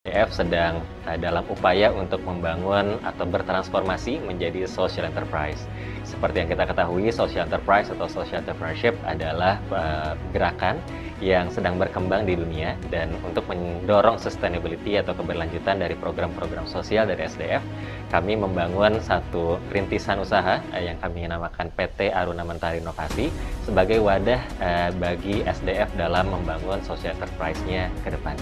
SDF sedang dalam upaya untuk membangun atau bertransformasi menjadi social enterprise. Seperti yang kita ketahui, social enterprise atau social entrepreneurship adalah gerakan yang sedang berkembang di dunia, dan untuk mendorong sustainability atau keberlanjutan dari program-program sosial dari SDF, kami membangun satu rintisan usaha yang kami namakan PT Aruna Mentari Inovasi sebagai wadah bagi SDF dalam membangun social enterprise-nya ke depan.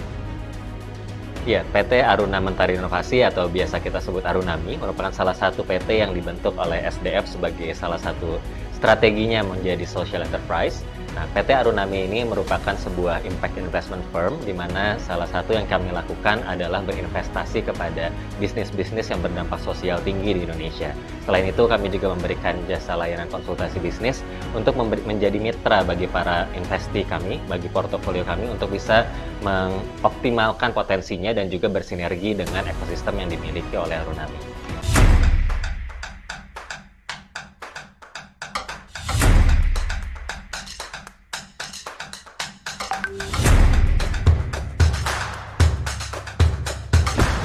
Ya, PT Aruna Mentari Inovasi atau biasa kita sebut Arunami merupakan salah satu PT yang dibentuk oleh SDF sebagai salah satu strateginya menjadi social enterprise. Nah, PT Arunami ini merupakan sebuah impact investment firm di mana salah satu yang kami lakukan adalah berinvestasi kepada bisnis-bisnis yang berdampak sosial tinggi di Indonesia. Selain itu, kami juga memberikan jasa layanan konsultasi bisnis untuk menjadi mitra bagi para investi kami, bagi portofolio kami untuk bisa mengoptimalkan potensinya dan juga bersinergi dengan ekosistem yang dimiliki oleh Arunami.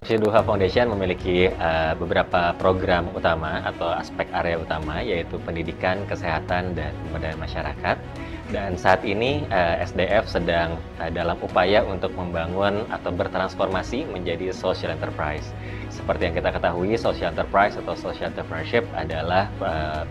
Shiduha Foundation memiliki beberapa program utama atau aspek area utama, yaitu pendidikan, kesehatan, dan pemberdayaan masyarakat. Dan saat ini SDF sedang dalam upaya untuk membangun atau bertransformasi menjadi social enterprise. Seperti yang kita ketahui, social enterprise atau social entrepreneurship adalah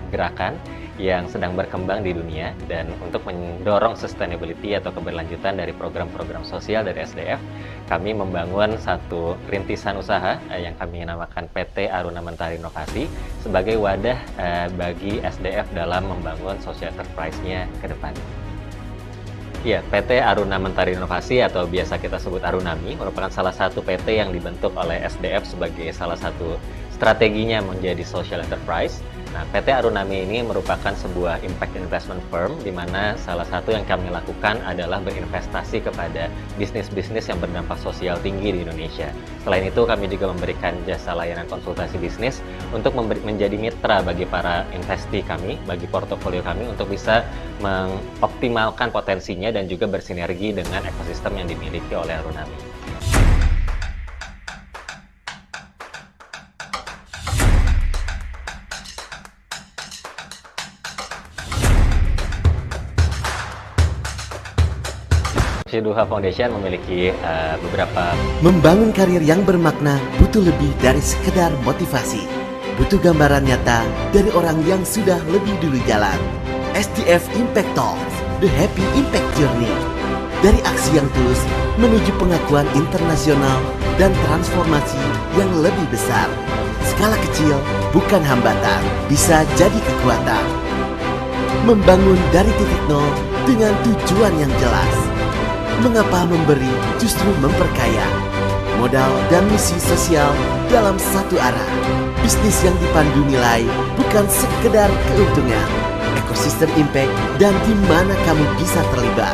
gerakan yang sedang berkembang di dunia, dan untuk mendorong sustainability atau keberlanjutan dari program-program sosial dari SDF, kami membangun satu rintisan usaha yang kami namakan PT Aruna Mentari Inovasi sebagai wadah bagi SDF dalam membangun social enterprise-nya ke depan. Ya, PT Aruna Mentari Inovasi atau biasa kita sebut Arunami merupakan salah satu PT yang dibentuk oleh SDF sebagai salah satu strateginya menjadi social enterprise. Nah, PT Arunami ini merupakan sebuah impact investment firm di mana salah satu yang kami lakukan adalah berinvestasi kepada bisnis-bisnis yang berdampak sosial tinggi di Indonesia. Selain itu, kami juga memberikan jasa layanan konsultasi bisnis untuk menjadi mitra bagi para investi kami, bagi portofolio kami untuk bisa mengoptimalkan potensinya dan juga bersinergi dengan ekosistem yang dimiliki oleh Arunami. Shiduha Foundation memiliki beberapa. Membangun karir yang bermakna butuh lebih dari sekedar motivasi. Butuh gambaran nyata dari orang yang sudah lebih dulu jalan. SDF Impact Talks, The Happy Impact Journey. Dari aksi yang tulus menuju pengakuan internasional dan transformasi yang lebih besar. Skala kecil bukan hambatan, bisa jadi kekuatan. Membangun dari titik nol dengan tujuan yang jelas. Mengapa memberi justru memperkaya? Modal dan misi sosial dalam satu arah. Bisnis yang dipandu nilai bukan sekedar keuntungan. Ekosistem impact dan di mana kamu bisa terlibat.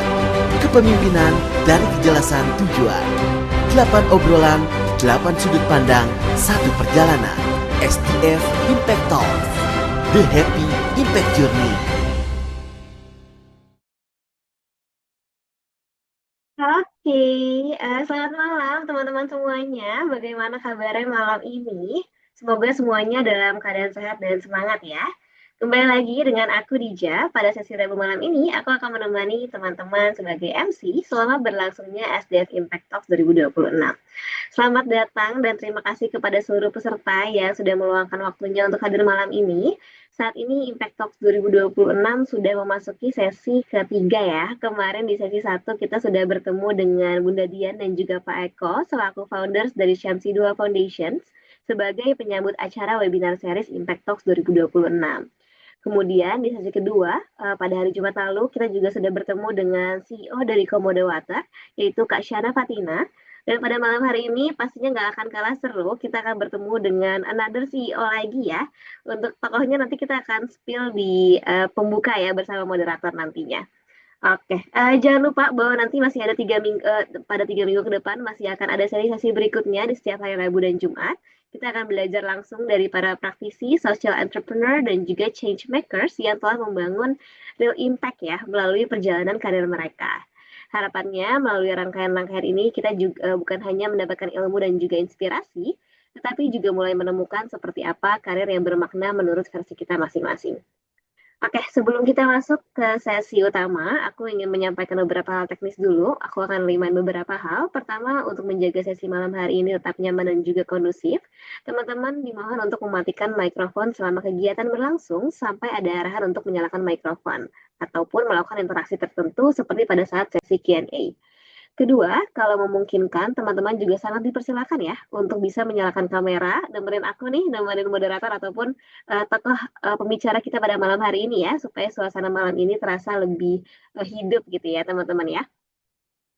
Kepemimpinan dari kejelasan tujuan. 8 obrolan, 8 sudut pandang, satu perjalanan. SDF Impact Talks, The Happy Impact Journey. Oke, selamat malam teman-teman semuanya. Bagaimana kabarnya malam ini? Semoga semuanya dalam keadaan sehat dan semangat ya. Kembali lagi dengan aku Dija. Pada sesi Rabu malam ini, aku akan menemani teman-teman sebagai MC selama berlangsungnya SDF Impact Talks 2026. Selamat datang dan terima kasih kepada seluruh peserta yang sudah meluangkan waktunya untuk hadir malam ini. Saat ini Impact Talks 2026 sudah memasuki sesi ketiga ya. Kemarin di sesi 1 kita sudah bertemu dengan Bunda Dian dan juga Pak Eko selaku founders dari Syamsi Dua Foundations sebagai penyambut acara webinar series Impact Talks 2026. Kemudian di sesi kedua, pada hari Jumat lalu kita juga sudah bertemu dengan CEO dari Komodo Water, yaitu Kak Syana Fatina. Dan pada malam hari ini pastinya nggak akan kalah seru, kita akan bertemu dengan another CEO lagi ya. Untuk tokohnya nanti kita akan spill di pembuka ya bersama moderator nantinya. Oke, jangan lupa bahwa nanti masih ada 3 minggu, pada 3 minggu ke depan masih akan ada sesi berikutnya di setiap hari Rabu dan Jumat. Kita akan belajar langsung dari para praktisi, social entrepreneur, dan juga change makers yang telah membangun real impact ya melalui perjalanan karir mereka. Harapannya melalui rangkaian-rangkaian ini kita juga bukan hanya mendapatkan ilmu dan juga inspirasi, tetapi juga mulai menemukan seperti apa karir yang bermakna menurut versi kita masing-masing. Oke, sebelum kita masuk ke sesi utama, aku ingin menyampaikan beberapa hal teknis dulu. Aku akan remind beberapa hal. Pertama, untuk menjaga sesi malam hari ini tetap nyaman dan juga kondusif, teman-teman dimohon untuk mematikan mikrofon selama kegiatan berlangsung sampai ada arahan untuk menyalakan mikrofon, ataupun melakukan interaksi tertentu seperti pada saat sesi Q&A. Kedua, kalau memungkinkan, teman-teman juga sangat dipersilakan ya untuk bisa menyalakan kamera, dengerin aku nih, dengerin moderator ataupun tokoh pembicara kita pada malam hari ini ya, supaya suasana malam ini terasa lebih hidup gitu ya teman-teman ya.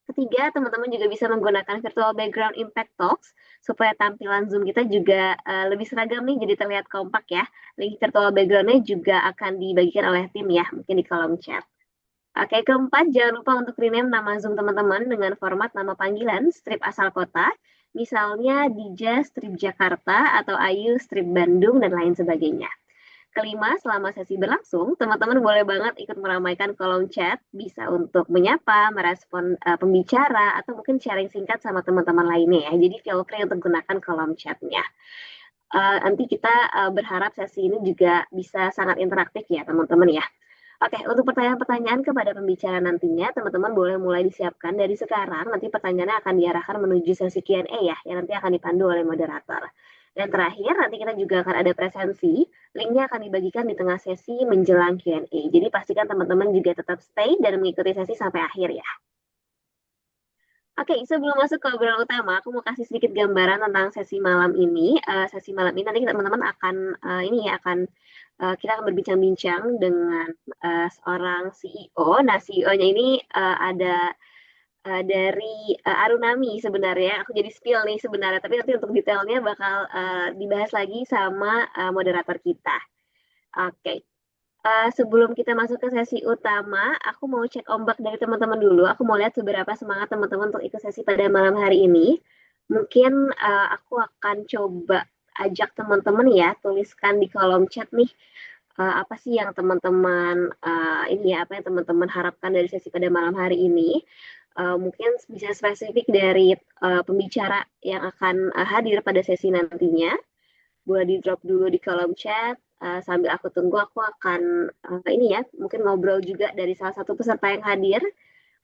Ketiga, teman-teman juga bisa menggunakan virtual background Impact Talks supaya tampilan Zoom kita juga lebih seragam nih, jadi terlihat kompak ya. Link virtual background-nya juga akan dibagikan oleh tim ya, mungkin di kolom chat. Oke, keempat, jangan lupa untuk rename nama Zoom teman-teman dengan format nama panggilan strip asal kota, misalnya Dija strip Jakarta atau Ayu strip Bandung dan lain sebagainya. Kelima, selama sesi berlangsung, teman-teman boleh banget ikut meramaikan kolom chat, bisa untuk menyapa, merespon pembicara, atau mungkin sharing singkat sama teman-teman lainnya ya. Jadi feel free untuk gunakan kolom chatnya. Nanti kita berharap sesi ini juga bisa sangat interaktif ya teman-teman ya. Oke, untuk pertanyaan-pertanyaan kepada pembicara nantinya, teman-teman boleh mulai disiapkan dari sekarang. Nanti pertanyaannya akan diarahkan menuju sesi Q&A ya, yang nanti akan dipandu oleh moderator. Dan terakhir, nanti kita juga akan ada presensi. Linknya akan dibagikan di tengah sesi menjelang Q&A. Jadi pastikan teman-teman juga tetap stay dan mengikuti sesi sampai akhir ya. Oke, sebelum masuk ke obrolan utama, aku mau kasih sedikit gambaran tentang sesi malam ini. Sesi malam ini nanti teman-teman akan kita akan berbincang-bincang dengan seorang CEO. Nah, CEO-nya ini ada dari Arunami sebenarnya. Aku jadi spill nih sebenarnya, tapi nanti untuk detailnya bakal dibahas lagi sama moderator kita. Oke. Sebelum kita masuk ke sesi utama, aku mau cek ombak dari teman-teman dulu. Aku mau lihat seberapa semangat teman-teman untuk ikut sesi pada malam hari ini. Mungkin aku akan coba ajak teman-teman ya, tuliskan di kolom chat nih apa sih yang teman-teman apa yang teman-teman harapkan dari sesi pada malam hari ini. Mungkin bisa spesifik dari pembicara yang akan hadir pada sesi nantinya. Boleh di drop dulu di kolom chat. Sambil aku tunggu, aku akan mungkin ngobrol juga dari salah satu peserta yang hadir.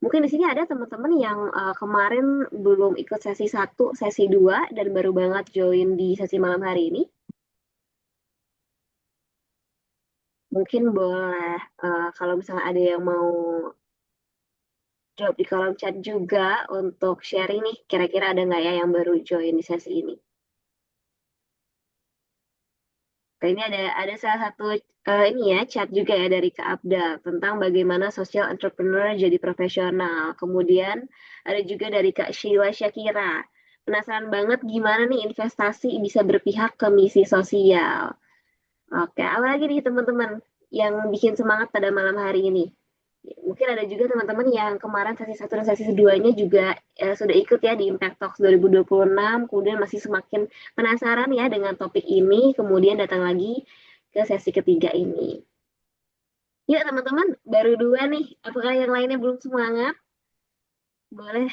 Mungkin di sini ada teman-teman yang kemarin belum ikut sesi 1, sesi 2, dan baru banget join di sesi malam hari ini. Mungkin boleh, kalau misalnya ada yang mau drop di kolom chat juga untuk sharing nih, kira-kira ada nggak ya yang baru join di sesi ini? Nah, ini ada salah satu chat juga ya dari Kak Abdal tentang bagaimana social entrepreneur jadi profesional. Kemudian ada juga dari Kak Sheila Syakira. Penasaran banget gimana nih investasi bisa berpihak ke misi sosial. Oke, apa lagi nih teman-teman yang bikin semangat pada malam hari ini? Mungkin ada juga teman-teman yang kemarin sesi 1 dan sesi 2-nya juga sudah ikut ya di Impact Talks 2026, kemudian masih semakin penasaran ya dengan topik ini, kemudian datang lagi ke sesi ketiga ini. Yuk teman-teman, baru 2 nih, apakah yang lainnya belum semangat? Boleh,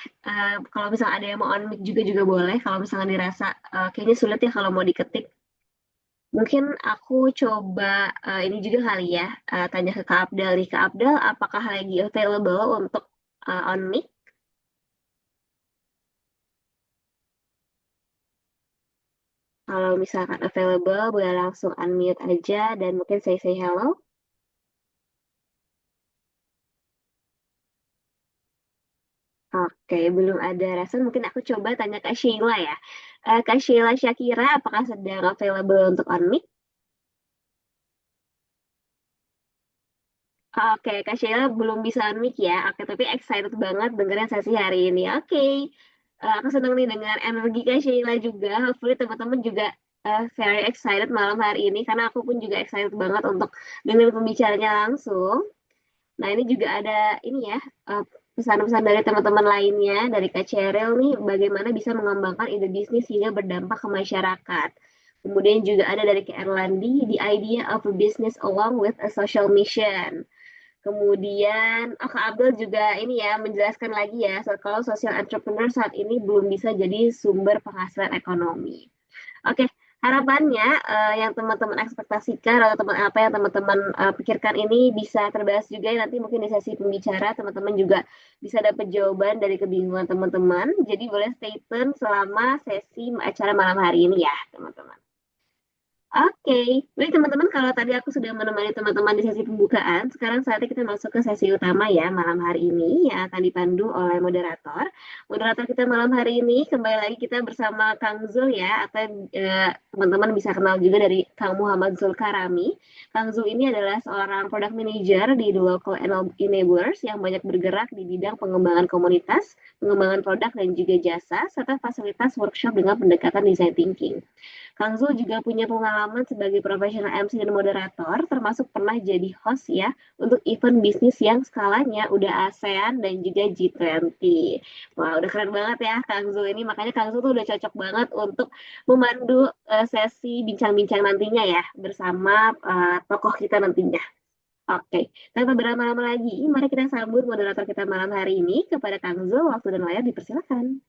kalau misalnya ada yang mau on mic juga boleh, kalau misalnya dirasa kayaknya sulit ya kalau mau diketik. Mungkin aku coba ini juga kali ya, tanya ke Kak Abdal nih. Kak Abdal, apakah lagi available untuk on mic? Kalau misalkan available, boleh langsung unmute aja dan mungkin say hello. Oke, belum ada respon. Mungkin aku coba tanya Kak Sheila ya. Kak Sheila Syakira, apakah sedang available untuk on mic? Oke, Kak Sheila belum bisa unmic ya. Oke, tapi excited banget dengerin sesi hari ini. Oke, aku senang nih dengan energi Kak Sheila juga. Hopefully teman-teman juga very excited malam hari ini. Karena aku pun juga excited banget untuk dengerin pembicaranya langsung. Nah, ini juga ada ini ya, pesan-pesan dari teman-teman lainnya, dari Kak Cheryl nih, bagaimana bisa mengembangkan ide bisnis hingga berdampak ke masyarakat. Kemudian juga ada dari Kak Erlandi, the idea of a business along with a social mission. Kemudian, Kak Abdul juga ini ya menjelaskan lagi ya, kalau social entrepreneur saat ini belum bisa jadi sumber penghasilan ekonomi. Oke, harapannya yang teman-teman ekspektasikan atau teman apa yang teman-teman pikirkan ini bisa terbahas juga ya, nanti mungkin di sesi pembicara teman-teman juga bisa dapat jawaban dari kebingungan teman-teman. Jadi boleh stay tune selama sesi acara malam hari ini ya, teman-teman. Oke, baik teman-teman, kalau tadi aku sudah menemani teman-teman di sesi pembukaan, sekarang saatnya kita masuk ke sesi utama ya malam hari ini yang akan dipandu oleh moderator. Moderator kita malam hari ini kembali lagi kita bersama Kang Zul ya, atau teman-teman bisa kenal juga dari Kang Muhammad Zulkarami. Kang Zul ini adalah seorang product manager di The Local Enablers yang banyak bergerak di bidang pengembangan komunitas, pengembangan produk dan juga jasa, serta fasilitas workshop dengan pendekatan design thinking. Kang Zul juga punya pengalaman sebagai profesional MC dan moderator, termasuk pernah jadi host ya untuk event bisnis yang skalanya udah ASEAN dan juga G20. Wah, udah keren banget ya Kang Zul ini. Makanya Kang Zul tuh udah cocok banget untuk memandu sesi bincang-bincang nantinya ya bersama tokoh kita nantinya. Oke, tanpa berlama-lama lagi, mari kita sambut moderator kita malam hari ini kepada Kang Zul. Waktu dan layar dipersilakan.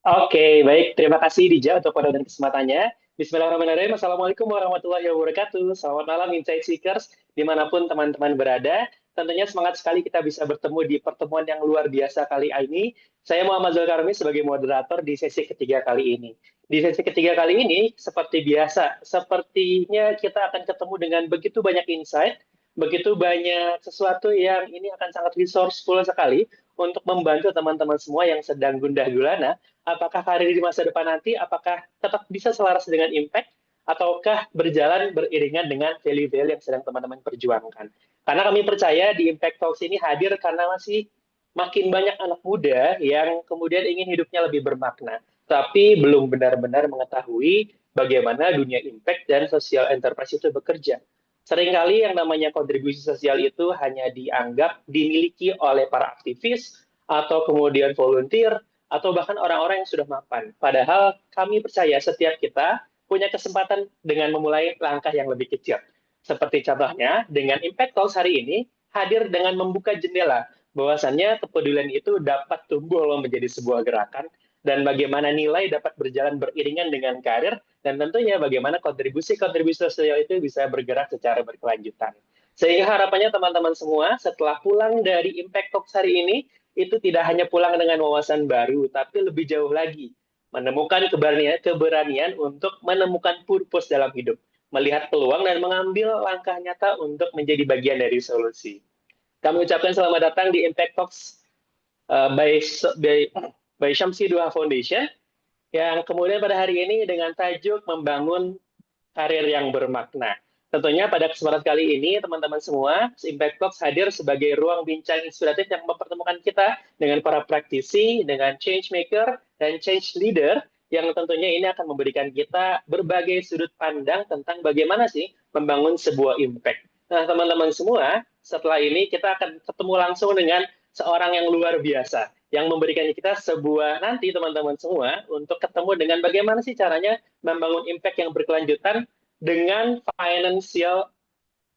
Oke, baik. Terima kasih Dija untuk pada dan kesempatannya. Bismillahirrahmanirrahim. Assalamualaikum warahmatullahi wabarakatuh. Selamat malam Insight Seekers, dimanapun teman-teman berada. Tentunya semangat sekali kita bisa bertemu di pertemuan yang luar biasa kali ini. Saya Muhammad Zulkarmi sebagai moderator di sesi ketiga kali ini. Di sesi ketiga kali ini, seperti biasa, sepertinya kita akan ketemu dengan begitu banyak insight, begitu banyak sesuatu yang ini akan sangat resourceful sekali untuk membantu teman-teman semua yang sedang gundah gulana apakah karir di masa depan nanti, apakah tetap bisa selaras dengan impact, ataukah berjalan beriringan dengan value-value yang sedang teman-teman perjuangkan. Karena kami percaya di Impact Talks ini hadir karena masih makin banyak anak muda yang kemudian ingin hidupnya lebih bermakna, tapi belum benar-benar mengetahui bagaimana dunia impact dan social enterprise itu bekerja. Seringkali yang namanya kontribusi sosial itu hanya dianggap dimiliki oleh para aktivis atau kemudian volunteer, atau bahkan orang-orang yang sudah mapan. Padahal kami percaya setiap kita punya kesempatan dengan memulai langkah yang lebih kecil. Seperti contohnya, dengan Impact Talks hari ini, hadir dengan membuka jendela, bahwasannya kepedulian itu dapat tumbuh menjadi sebuah gerakan, dan bagaimana nilai dapat berjalan beriringan dengan karir, dan tentunya bagaimana kontribusi-kontribusi sosial itu bisa bergerak secara berkelanjutan. Sehingga harapannya teman-teman semua, setelah pulang dari Impact Talks hari ini, itu tidak hanya pulang dengan wawasan baru, tapi lebih jauh lagi, menemukan keberanian untuk menemukan purpose dalam hidup, melihat peluang dan mengambil langkah nyata untuk menjadi bagian dari solusi. Kami ucapkan selamat datang di Impact Talks by Syamsi Duha Foundation, yang kemudian pada hari ini dengan tajuk membangun karir yang bermakna. Tentunya pada kesempatan kali ini, teman-teman semua, Impact Talks hadir sebagai ruang bincang inspiratif yang mempertemukan kita dengan para praktisi, dengan change maker, dan change leader, yang tentunya ini akan memberikan kita berbagai sudut pandang tentang bagaimana sih membangun sebuah impact. Nah, teman-teman semua, setelah ini kita akan ketemu langsung dengan seorang yang luar biasa, yang memberikan kita sebuah nanti, teman-teman semua, untuk ketemu dengan bagaimana sih caranya membangun impact yang berkelanjutan dengan financial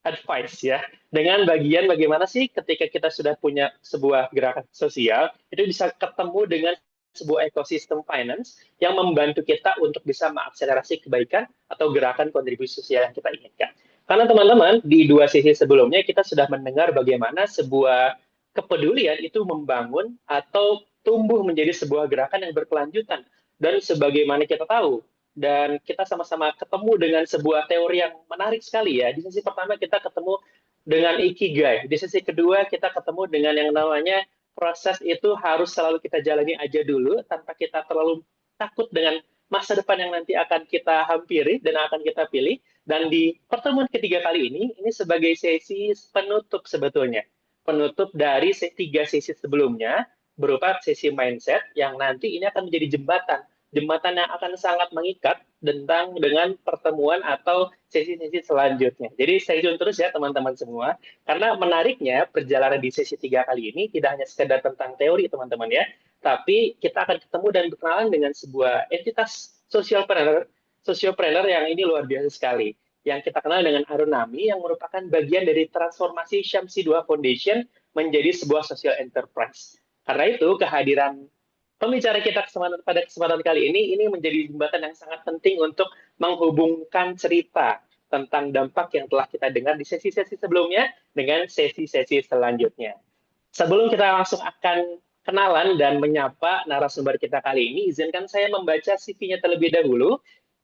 advice ya, dengan bagian bagaimana sih ketika kita sudah punya sebuah gerakan sosial itu bisa ketemu dengan sebuah ekosistem finance yang membantu kita untuk bisa mengakselerasi kebaikan atau gerakan kontribusi sosial yang kita inginkan. Karena teman-teman di dua sesi sebelumnya kita sudah mendengar bagaimana sebuah kepedulian itu membangun atau tumbuh menjadi sebuah gerakan yang berkelanjutan, dan sebagaimana kita tahu dan kita sama-sama ketemu dengan sebuah teori yang menarik sekali ya. Di sesi pertama kita ketemu dengan ikigai, di sesi kedua kita ketemu dengan yang namanya proses itu harus selalu kita jalani aja dulu tanpa kita terlalu takut dengan masa depan yang nanti akan kita hampiri dan akan kita pilih. Dan di pertemuan ketiga kali ini sebagai sesi penutup sebetulnya, penutup dari tiga sesi sebelumnya berupa sesi mindset yang nanti ini akan menjadi jembatan yang akan sangat mengikat dengan pertemuan atau sesi-sesi selanjutnya. Jadi stay tune terus ya teman-teman semua, karena menariknya perjalanan di sesi 3 kali ini tidak hanya sekedar tentang teori teman-teman ya, tapi kita akan ketemu dan berkenalan dengan sebuah entitas socialpreneur yang ini luar biasa sekali, yang kita kenal dengan Arunami yang merupakan bagian dari transformasi Syamsi 2 Foundation menjadi sebuah social enterprise. Karena itu kehadiran pembicara kita pada kesempatan kali ini menjadi jembatan yang sangat penting untuk menghubungkan cerita tentang dampak yang telah kita dengar di sesi-sesi sebelumnya dengan sesi-sesi selanjutnya. Sebelum kita langsung akan kenalan dan menyapa narasumber kita kali ini, izinkan saya membaca CV-nya terlebih dahulu.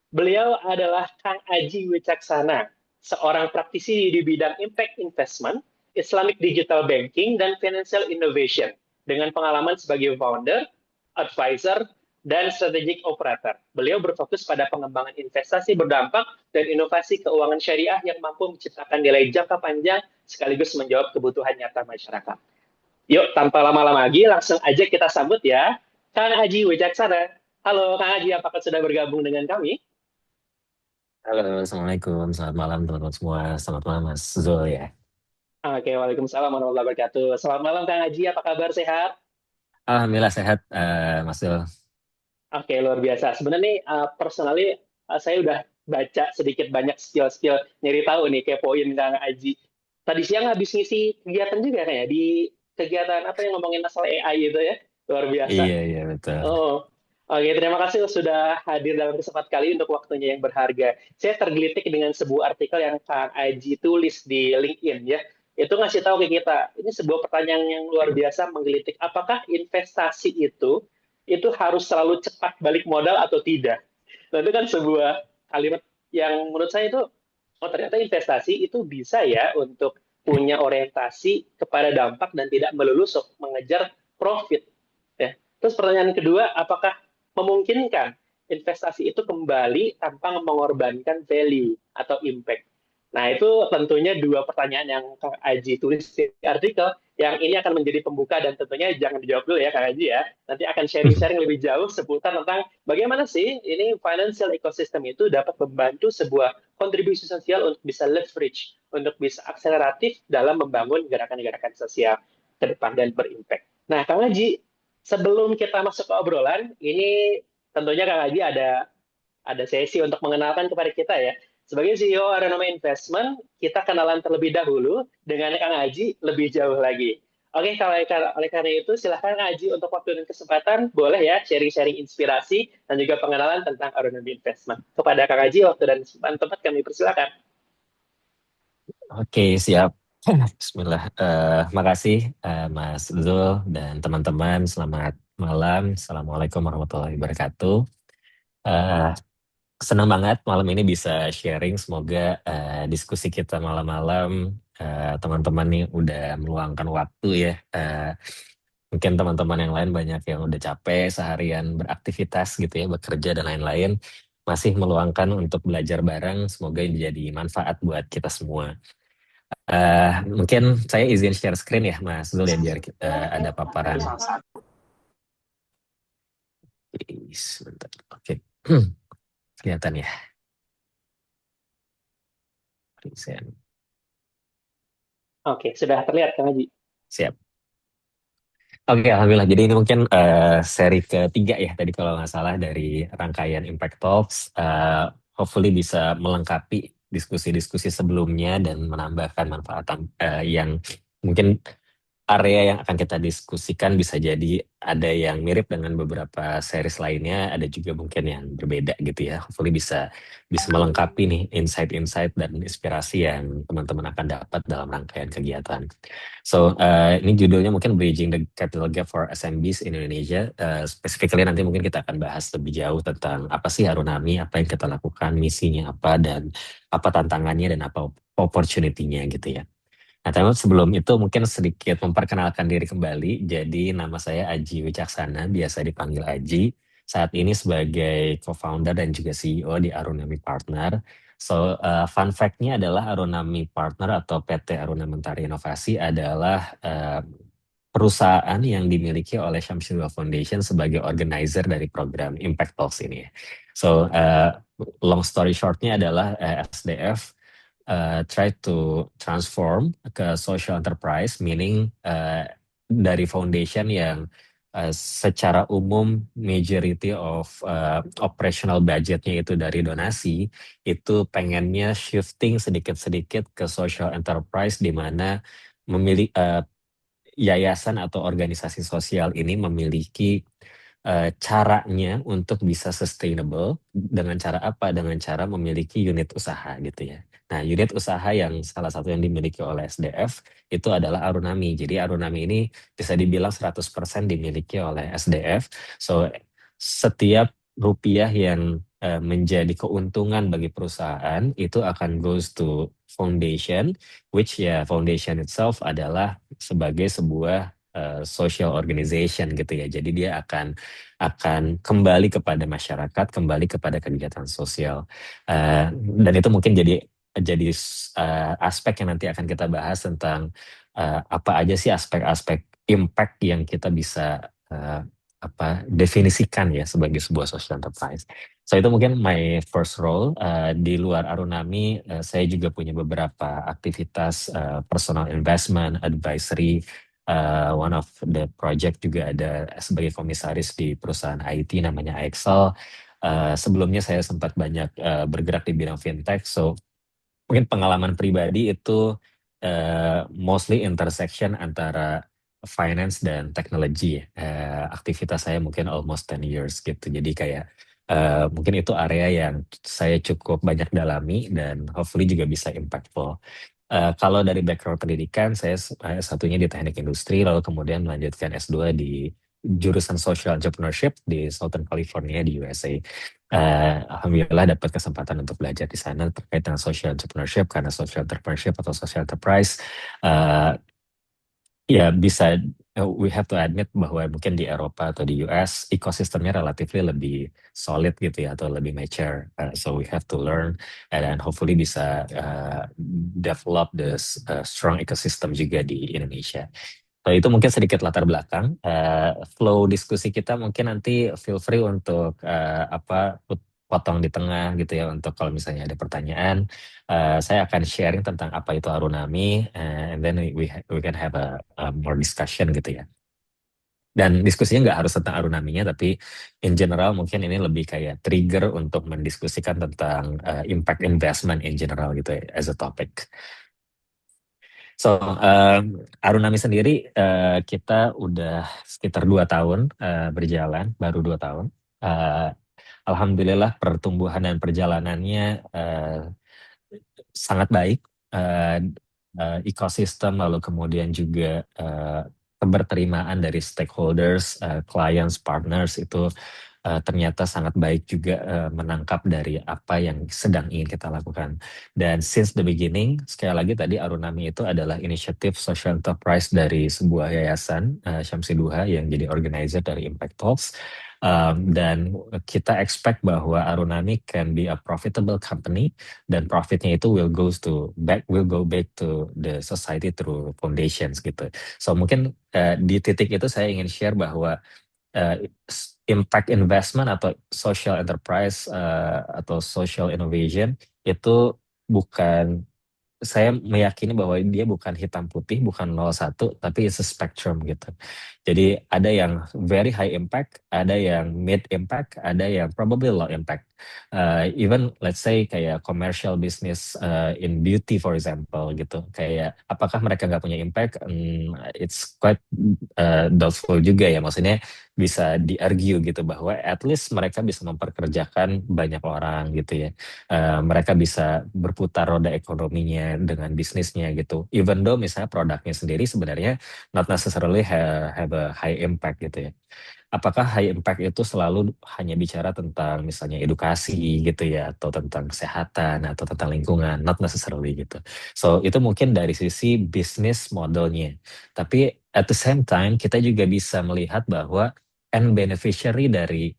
Beliau adalah Kang Aji Wicaksana, seorang praktisi di bidang impact investment, Islamic digital banking, dan financial innovation, dengan pengalaman sebagai founder, advisor, dan strategic operator. Beliau berfokus pada pengembangan investasi berdampak dan inovasi keuangan syariah yang mampu menciptakan nilai jangka panjang sekaligus menjawab kebutuhan nyata masyarakat. Yuk, tanpa lama-lama lagi, langsung aja kita sambut ya, Kang Aji Wicaksana. Halo, Kang Aji, apakah sudah bergabung dengan kami? Halo, Assalamualaikum. Selamat malam teman-teman semua. Selamat malam Mas Zul ya. Oke, waalaikumsalam warahmatullahi wabarakatuh. Selamat malam Kang Aji, apa kabar, sehat? Alhamdulillah sehat, Mas Zul. Oke, luar biasa. Sebenarnya nih, personally, saya udah baca sedikit banyak skill-skill, nyari tahu nih, kepoin Kang Aji. Tadi siang habis ngisi kegiatan juga kayaknya, di kegiatan apa yang ngomongin masalah AI gitu ya. Luar biasa. Iya betul. Oh, oke. Terima kasih sudah hadir dalam kesempatan kali untuk waktunya yang berharga. Saya tergelitik dengan sebuah artikel yang Kang Aji tulis di LinkedIn ya. Itu ngasih tahu ke kita, ini sebuah pertanyaan yang luar biasa menggelitik. Apakah investasi itu harus selalu cepat balik modal atau tidak? Nah, itu kan sebuah kalimat yang menurut saya itu, oh ternyata investasi itu bisa ya untuk punya orientasi kepada dampak dan tidak melulu mengejar profit. Ya. Terus pertanyaan kedua, apakah memungkinkan investasi itu kembali tanpa mengorbankan value atau impact? Nah, itu tentunya dua pertanyaan yang Kang Aji tulis di artikel, yang ini akan menjadi pembuka dan tentunya jangan dijawab dulu ya Kang Aji ya. Nanti akan sharing-sharing lebih jauh seputar tentang bagaimana sih ini financial ecosystem itu dapat membantu sebuah kontribusi sosial untuk bisa leverage, untuk bisa akseleratif dalam membangun gerakan-gerakan sosial ke depan dan berimpact. Nah, Kang Aji, sebelum kita masuk ke obrolan, ini tentunya Kang Aji ada sesi untuk mengenalkan kepada kita ya. Sebagai CEO Aranoma Investment, kita kenalan terlebih dahulu dengan Kang Aji lebih jauh lagi. Oke, kalau oleh karena itu, silahkan Kang Aji untuk waktu dan kesempatan, boleh ya sharing-sharing inspirasi dan juga pengenalan tentang Aranoma Investment. Kepada Kang Aji, waktu dan kesempatan tempat kami persilakan. Oke, siap. Bismillah. Makasih Mas Zul dan teman-teman. Selamat malam. Assalamualaikum warahmatullahi wabarakatuh. Senang banget malam ini bisa sharing. Semoga diskusi kita malam-malam teman-teman nih udah meluangkan waktu ya. Mungkin teman-teman yang lain banyak yang udah capek seharian beraktivitas gitu ya, bekerja dan lain-lain. Masih meluangkan untuk belajar bareng. Semoga ini jadi manfaat buat kita semua. Mungkin saya izin share screen ya Mas Zul ya, biar ada paparan. Sebentar. Oke. Kelihatan ya. Present. Oke, sudah terlihat Kang Haji. Siap. Oke, alhamdulillah. Jadi ini mungkin seri ketiga ya tadi kalau nggak salah dari rangkaian Impact Talks. Hopefully bisa melengkapi diskusi-diskusi sebelumnya dan menambahkan manfaat yang mungkin area yang akan kita diskusikan bisa jadi ada yang mirip dengan beberapa series lainnya, ada juga mungkin yang berbeda gitu ya. Hopefully bisa melengkapi nih insight-insight dan inspirasi yang teman-teman akan dapat dalam rangkaian kegiatan. So ini judulnya mungkin Bridging the Capital Gap for SMBs in Indonesia. Specifically nanti mungkin kita akan bahas lebih jauh tentang apa sih Arunami, apa yang kita lakukan, misinya apa, dan apa tantangannya dan apa opportunity-nya gitu ya. Nah, tapi sebelum itu mungkin sedikit memperkenalkan diri kembali. Jadi nama saya Aji Wicaksana, biasa dipanggil Aji. Saat ini sebagai co-founder dan juga CEO di Arunami Partner. So, fun fact-nya adalah Arunami Partner atau PT Aruna Mentari Inovasi adalah perusahaan yang dimiliki oleh Syamsiddin Foundation sebagai organizer dari program Impact Talks ini. So, long story short-nya adalah SDF try to transform ke social enterprise, meaning dari foundation yang secara umum majority of operational budgetnya itu dari donasi, itu pengennya shifting sedikit-sedikit ke social enterprise di mana memilih yayasan atau organisasi sosial ini memiliki caranya untuk bisa sustainable dengan cara apa? Dengan cara memiliki unit usaha gitu ya. Nah, unit usaha yang salah satu yang dimiliki oleh SDF itu adalah Arunami. Jadi Arunami ini bisa dibilang 100% dimiliki oleh SDF. So, setiap rupiah yang menjadi keuntungan bagi perusahaan itu akan goes to foundation, which ya foundation itself adalah sebagai sebuah social organization gitu ya. Jadi dia akan kembali kepada masyarakat, kembali kepada kegiatan sosial. Dan itu mungkin jadi aspek yang nanti akan kita bahas tentang apa aja sih aspek-aspek impact yang kita bisa definisikan ya sebagai sebuah social enterprise. So itu mungkin my first role. Di luar Arunami, saya juga punya beberapa aktivitas personal investment, advisory. One of the project juga ada sebagai komisaris di perusahaan IT namanya iExcel. Sebelumnya saya sempat banyak bergerak di bidang fintech. So mungkin pengalaman pribadi itu mostly intersection antara finance dan teknologi. Aktivitas saya mungkin almost 10 years gitu. Jadi kayak mungkin itu area yang saya cukup banyak dalami dan hopefully juga bisa impactful. Kalau dari background pendidikan, saya satunya di teknik industri, lalu kemudian melanjutkan S2 di jurusan social entrepreneurship di Southern California di USA. Alhamdulillah dapat kesempatan untuk belajar di sana terkait dengan social entrepreneurship, karena social entrepreneurship atau social enterprise ya bisa, we have to admit bahwa mungkin di Eropa atau di US ekosistemnya relatively lebih solid gitu ya, atau lebih mature. So we have to learn and hopefully bisa develop this strong ecosystem juga di Indonesia. So itu mungkin sedikit latar belakang. Flow diskusi kita mungkin nanti feel free untuk potong di tengah gitu ya, untuk kalau misalnya ada pertanyaan. Saya akan sharing tentang apa itu Arunami, and then we can have a more discussion gitu ya. Dan diskusinya nggak harus tentang Arunaminya, tapi in general mungkin ini lebih kayak trigger untuk mendiskusikan tentang impact investment in general gitu ya, as a topic. So, Arunami sendiri kita udah sekitar 2 tahun berjalan, baru 2 tahun. Alhamdulillah pertumbuhan dan perjalanannya sangat baik. Ekosistem lalu kemudian juga keberterimaan dari stakeholders, clients, partners itu ternyata sangat baik juga menangkap dari apa yang sedang ingin kita lakukan. Dan since the beginning, sekali lagi tadi Arunami itu adalah inisiatif social enterprise dari sebuah yayasan Syamsi Duha yang jadi organizer dari Impact Talks. Dan kita expect bahwa Arunami can be a profitable company dan profitnya itu will go back to the society through foundations gitu. So mungkin di titik itu saya ingin share bahwa impact investment atau social enterprise atau social innovation itu bukan, saya meyakini bahwa dia bukan hitam putih, bukan 01, tapi it's a spectrum gitu. Jadi ada yang very high impact, ada yang mid impact, ada yang probably low impact. Even let's say kayak commercial business in beauty for example gitu. Kayak apakah mereka nggak punya impact? It's quite doubtful juga ya. Maksudnya bisa di-argue gitu bahwa at least mereka bisa memperkerjakan banyak orang gitu ya. Mereka bisa berputar roda ekonominya dengan bisnisnya gitu. Even though misalnya produknya sendiri sebenarnya not necessarily have a high impact gitu ya. Apakah high impact itu selalu hanya bicara tentang misalnya edukasi gitu ya, atau tentang kesehatan, atau tentang lingkungan? Not necessarily gitu. So itu mungkin dari sisi bisnis modelnya. Tapi at the same time kita juga bisa melihat bahwa end beneficiary dari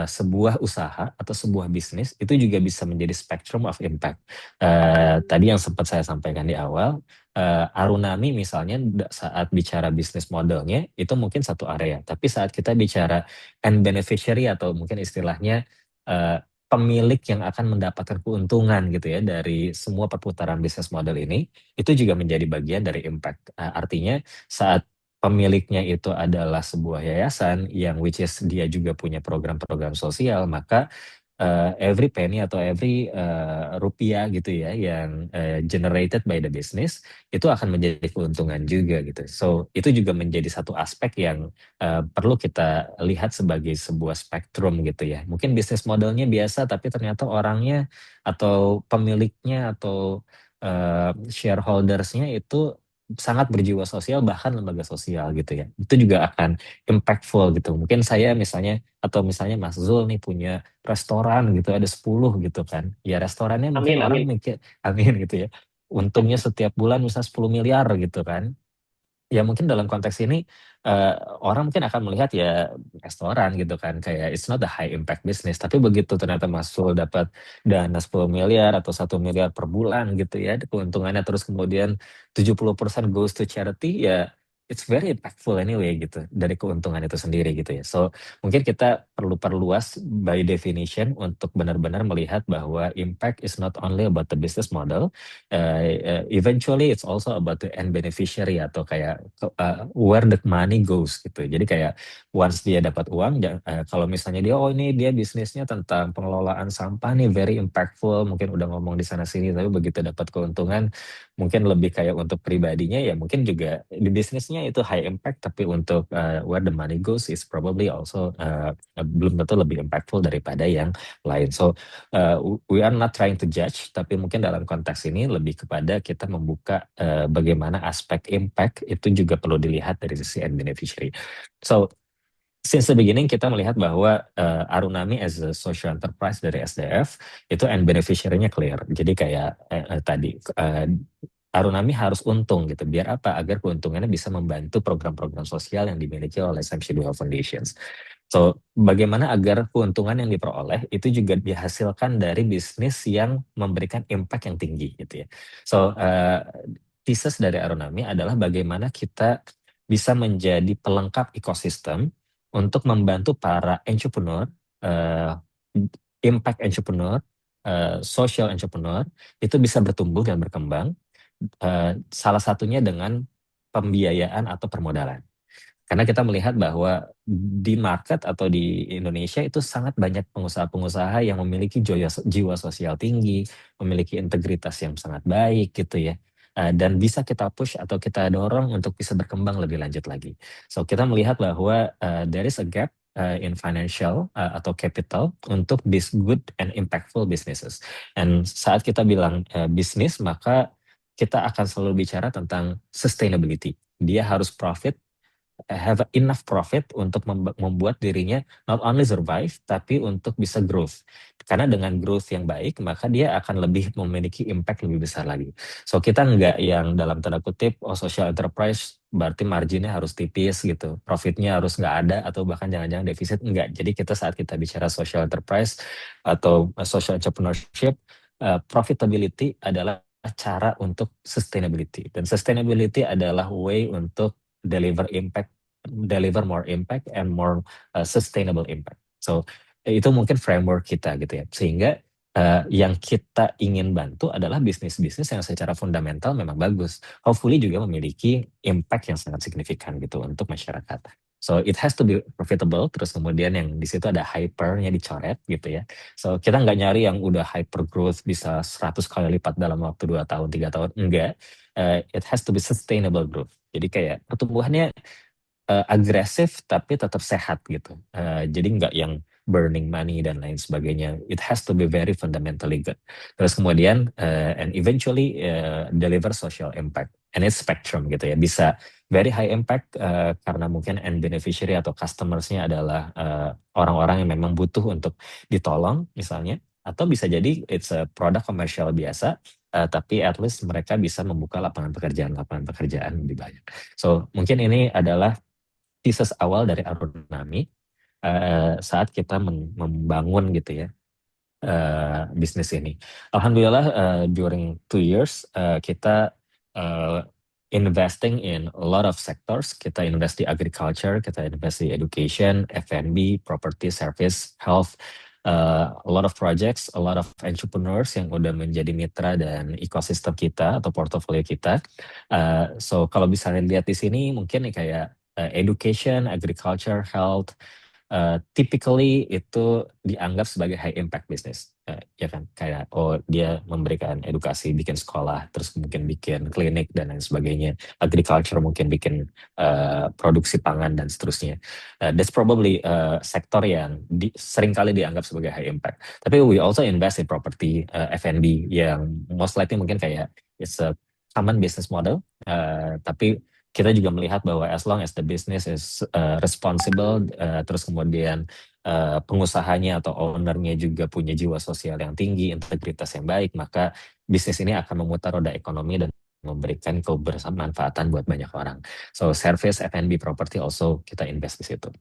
sebuah usaha atau sebuah bisnis itu juga bisa menjadi spectrum of impact. Tadi yang sempat saya sampaikan di awal, Arunami misalnya saat bicara bisnis modelnya itu mungkin satu area, tapi saat kita bicara end beneficiary atau mungkin istilahnya pemilik yang akan mendapatkan keuntungan gitu ya dari semua perputaran bisnis model ini, itu juga menjadi bagian dari impact. Artinya saat pemiliknya itu adalah sebuah yayasan yang which is dia juga punya program-program sosial, maka every penny atau every rupiah gitu ya yang generated by the business itu akan menjadi keuntungan juga gitu. So itu juga menjadi satu aspek yang perlu kita lihat sebagai sebuah spektrum gitu ya. Mungkin bisnis modelnya biasa tapi ternyata orangnya atau pemiliknya atau shareholdersnya itu sangat berjiwa sosial, bahkan lembaga sosial gitu ya. Itu juga akan impactful gitu. Mungkin saya misalnya atau misalnya Mas Zul nih punya restoran gitu ada 10 gitu kan. Ya restorannya mungkin Amin, orang amin. mikir amin gitu ya. Untungnya setiap bulan bisa 10 miliar gitu kan. Ya mungkin dalam konteks ini orang mungkin akan melihat ya restoran gitu kan kayak it's not a high impact business, tapi begitu ternyata Mas Sul dapat dana 10 miliar atau 1 miliar per bulan gitu ya keuntungannya, terus kemudian 70% goes to charity, ya it's very impactful anyway gitu dari keuntungan itu sendiri gitu ya. So mungkin kita perlu perluas by definition untuk benar-benar melihat bahwa impact is not only about the business model. Eventually it's also about the end beneficiary atau kayak where the money goes gitu. Jadi kayak once dia dapat uang, kalau misalnya dia ini dia bisnisnya tentang pengelolaan sampah nih very impactful, mungkin udah ngomong di sana sini, tapi begitu dapat keuntungan mungkin lebih kayak untuk pribadinya ya mungkin juga di bisnisnya itu high impact, tapi untuk where the money goes is probably also belum tentu lebih impactful daripada yang lain. So we are not trying to judge, tapi mungkin dalam konteks ini lebih kepada kita membuka bagaimana aspek impact itu juga perlu dilihat dari sisi end beneficiary. So since the beginning kita melihat bahwa Arunami as a social enterprise dari SDF itu end beneficiary-nya clear. Jadi kayak tadi Arunami harus untung gitu. Biar apa? Agar keuntungannya bisa membantu program-program sosial yang dimiliki oleh SMC2 Foundations. So, bagaimana agar keuntungan yang diperoleh itu juga dihasilkan dari bisnis yang memberikan impact yang tinggi gitu ya. So, thesis dari Arunami adalah bagaimana kita bisa menjadi pelengkap ekosistem untuk membantu para entrepreneur, impact entrepreneur, social entrepreneur itu bisa bertumbuh dan berkembang. Salah satunya dengan pembiayaan atau permodalan. Karena kita melihat bahwa di market atau di Indonesia itu sangat banyak pengusaha-pengusaha yang memiliki jiwa sosial tinggi, memiliki integritas yang sangat baik gitu ya. Dan bisa kita push atau kita dorong untuk bisa berkembang lebih lanjut lagi. So kita melihat bahwa there is a gap in financial atau capital untuk this good and impactful businesses. And saat kita bilang bisnis, maka kita akan selalu bicara tentang sustainability. Dia harus profit, have enough profit untuk membuat dirinya not only survive, tapi untuk bisa growth. Karena dengan growth yang baik, maka dia akan lebih memiliki impact lebih besar lagi. So kita nggak yang dalam tanda kutip, social enterprise berarti marginnya harus tipis gitu, profitnya harus nggak ada, atau bahkan jangan-jangan defisit, enggak. Jadi kita saat kita bicara social enterprise atau social entrepreneurship, profitability adalah cara untuk sustainability. Dan sustainability adalah way untuk deliver more impact and more sustainable impact. So itu mungkin framework kita gitu ya. Sehingga yang kita ingin bantu adalah bisnis-bisnis yang secara fundamental memang bagus. Hopefully juga memiliki impact yang sangat signifikan gitu untuk masyarakat. So it has to be profitable, terus kemudian yang di situ ada hyper-nya dicoret gitu ya. So kita nggak nyari yang udah hyper growth bisa 100 kali lipat dalam waktu 2 tahun, 3 tahun, enggak. It has to be sustainable growth. Jadi kayak pertumbuhannya agresif tapi tetap sehat gitu. Jadi nggak yang burning money dan lain sebagainya. It has to be very fundamentally good. Terus kemudian and eventually deliver social impact. And it's spectrum gitu ya. Bisa very high impact karena mungkin end beneficiary atau customersnya adalah orang-orang yang memang butuh untuk ditolong misalnya. Atau bisa jadi it's a produk komersial biasa, tapi at least mereka bisa membuka lapangan pekerjaan lebih banyak. So mungkin ini adalah thesis awal dari Arunami saat kita membangun gitu ya bisnis ini. Alhamdulillah during 2 years kita investing in a lot of sectors. Kita invest di agriculture, kita invest di education, F&B, property, service, health, a lot of projects, a lot of entrepreneurs yang udah menjadi mitra dan ekosistem kita atau portofolio kita. So kalau bisa lihat di sini mungkin kayak education, agriculture, health, typically itu dianggap sebagai high impact business. Ya kan, kayak dia memberikan edukasi, bikin sekolah, terus mungkin bikin klinik dan lain sebagainya. Agriculture mungkin bikin produksi pangan dan seterusnya. That's probably sektor yang seringkali dianggap sebagai high impact. Tapi we also invest in property, F&B yang most likely mungkin kayak it's a common business model, tapi kita juga melihat bahwa as long as the business is responsible, terus kemudian pengusahanya atau ownernya juga punya jiwa sosial yang tinggi, integritas yang baik, maka bisnis ini akan memutar roda ekonomi dan memberikan kebermanfaatan buat banyak orang. So service, F&B, property also kita invest di situ.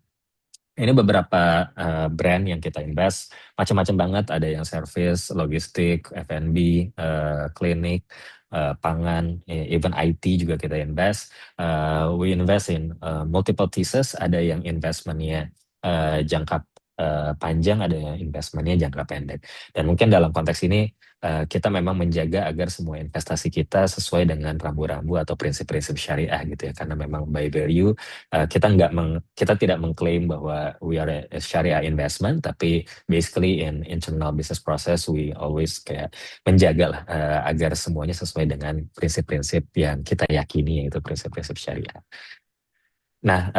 Ini beberapa brand yang kita invest, macam-macam banget, ada yang service, logistik, F&B, klinik, pangan, even IT juga kita invest. We invest in multiple thesis, ada yang investmentnya jangka panjang, ada yang investmentnya jangka pendek. Dan mungkin dalam konteks ini kita memang menjaga agar semua investasi kita sesuai dengan rambu-rambu atau prinsip-prinsip syariah gitu ya, karena memang by value kita tidak mengklaim bahwa we are a syariah investment, tapi basically in internal business process we always kayak menjaga lah agar semuanya sesuai dengan prinsip-prinsip yang kita yakini, yaitu prinsip-prinsip syariah. Nah,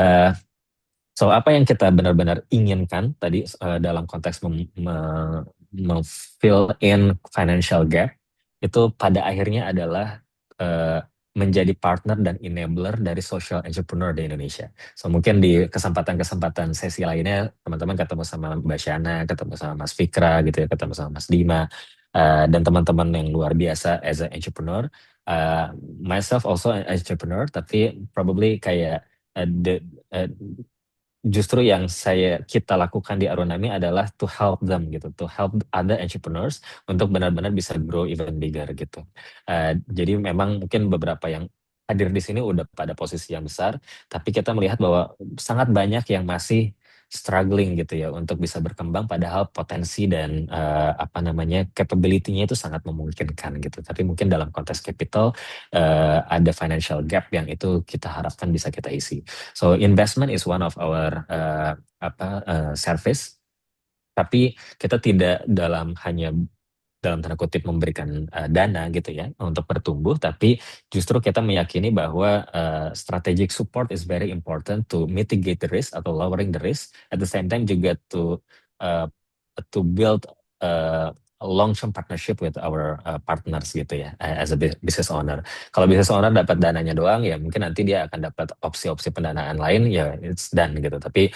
so apa yang kita benar-benar inginkan tadi dalam konteks fill in financial gap itu pada akhirnya adalah menjadi partner dan enabler dari social entrepreneur di Indonesia. So mungkin di kesempatan-kesempatan sesi lainnya teman-teman ketemu sama Mbak Shana, ketemu sama Mas Fikra gitu ya, ketemu sama Mas Dima, dan teman-teman yang luar biasa as an entrepreneur. Myself also an entrepreneur, tapi probably kayak justru yang kita lakukan di Arunami adalah to help them gitu, to help other entrepreneurs untuk benar-benar bisa grow even bigger gitu. Jadi memang mungkin beberapa yang hadir di sini udah pada posisi yang besar, tapi kita melihat bahwa sangat banyak yang masih struggling gitu ya untuk bisa berkembang, padahal potensi dan capability-nya itu sangat memungkinkan gitu. Tapi mungkin dalam konteks capital ada financial gap yang itu kita harapkan bisa kita isi. So investment is one of our service, tapi kita tidak hanya dalam tanda kutip memberikan dana gitu ya untuk bertumbuh, tapi justru kita meyakini bahwa strategic support is very important to mitigate the risk atau lowering the risk, at the same time juga to build a long-term partnership with our partners gitu ya, as a business owner. Kalau business owner dapat dananya doang, ya mungkin nanti dia akan dapat opsi-opsi pendanaan lain, ya it's done gitu. Tapi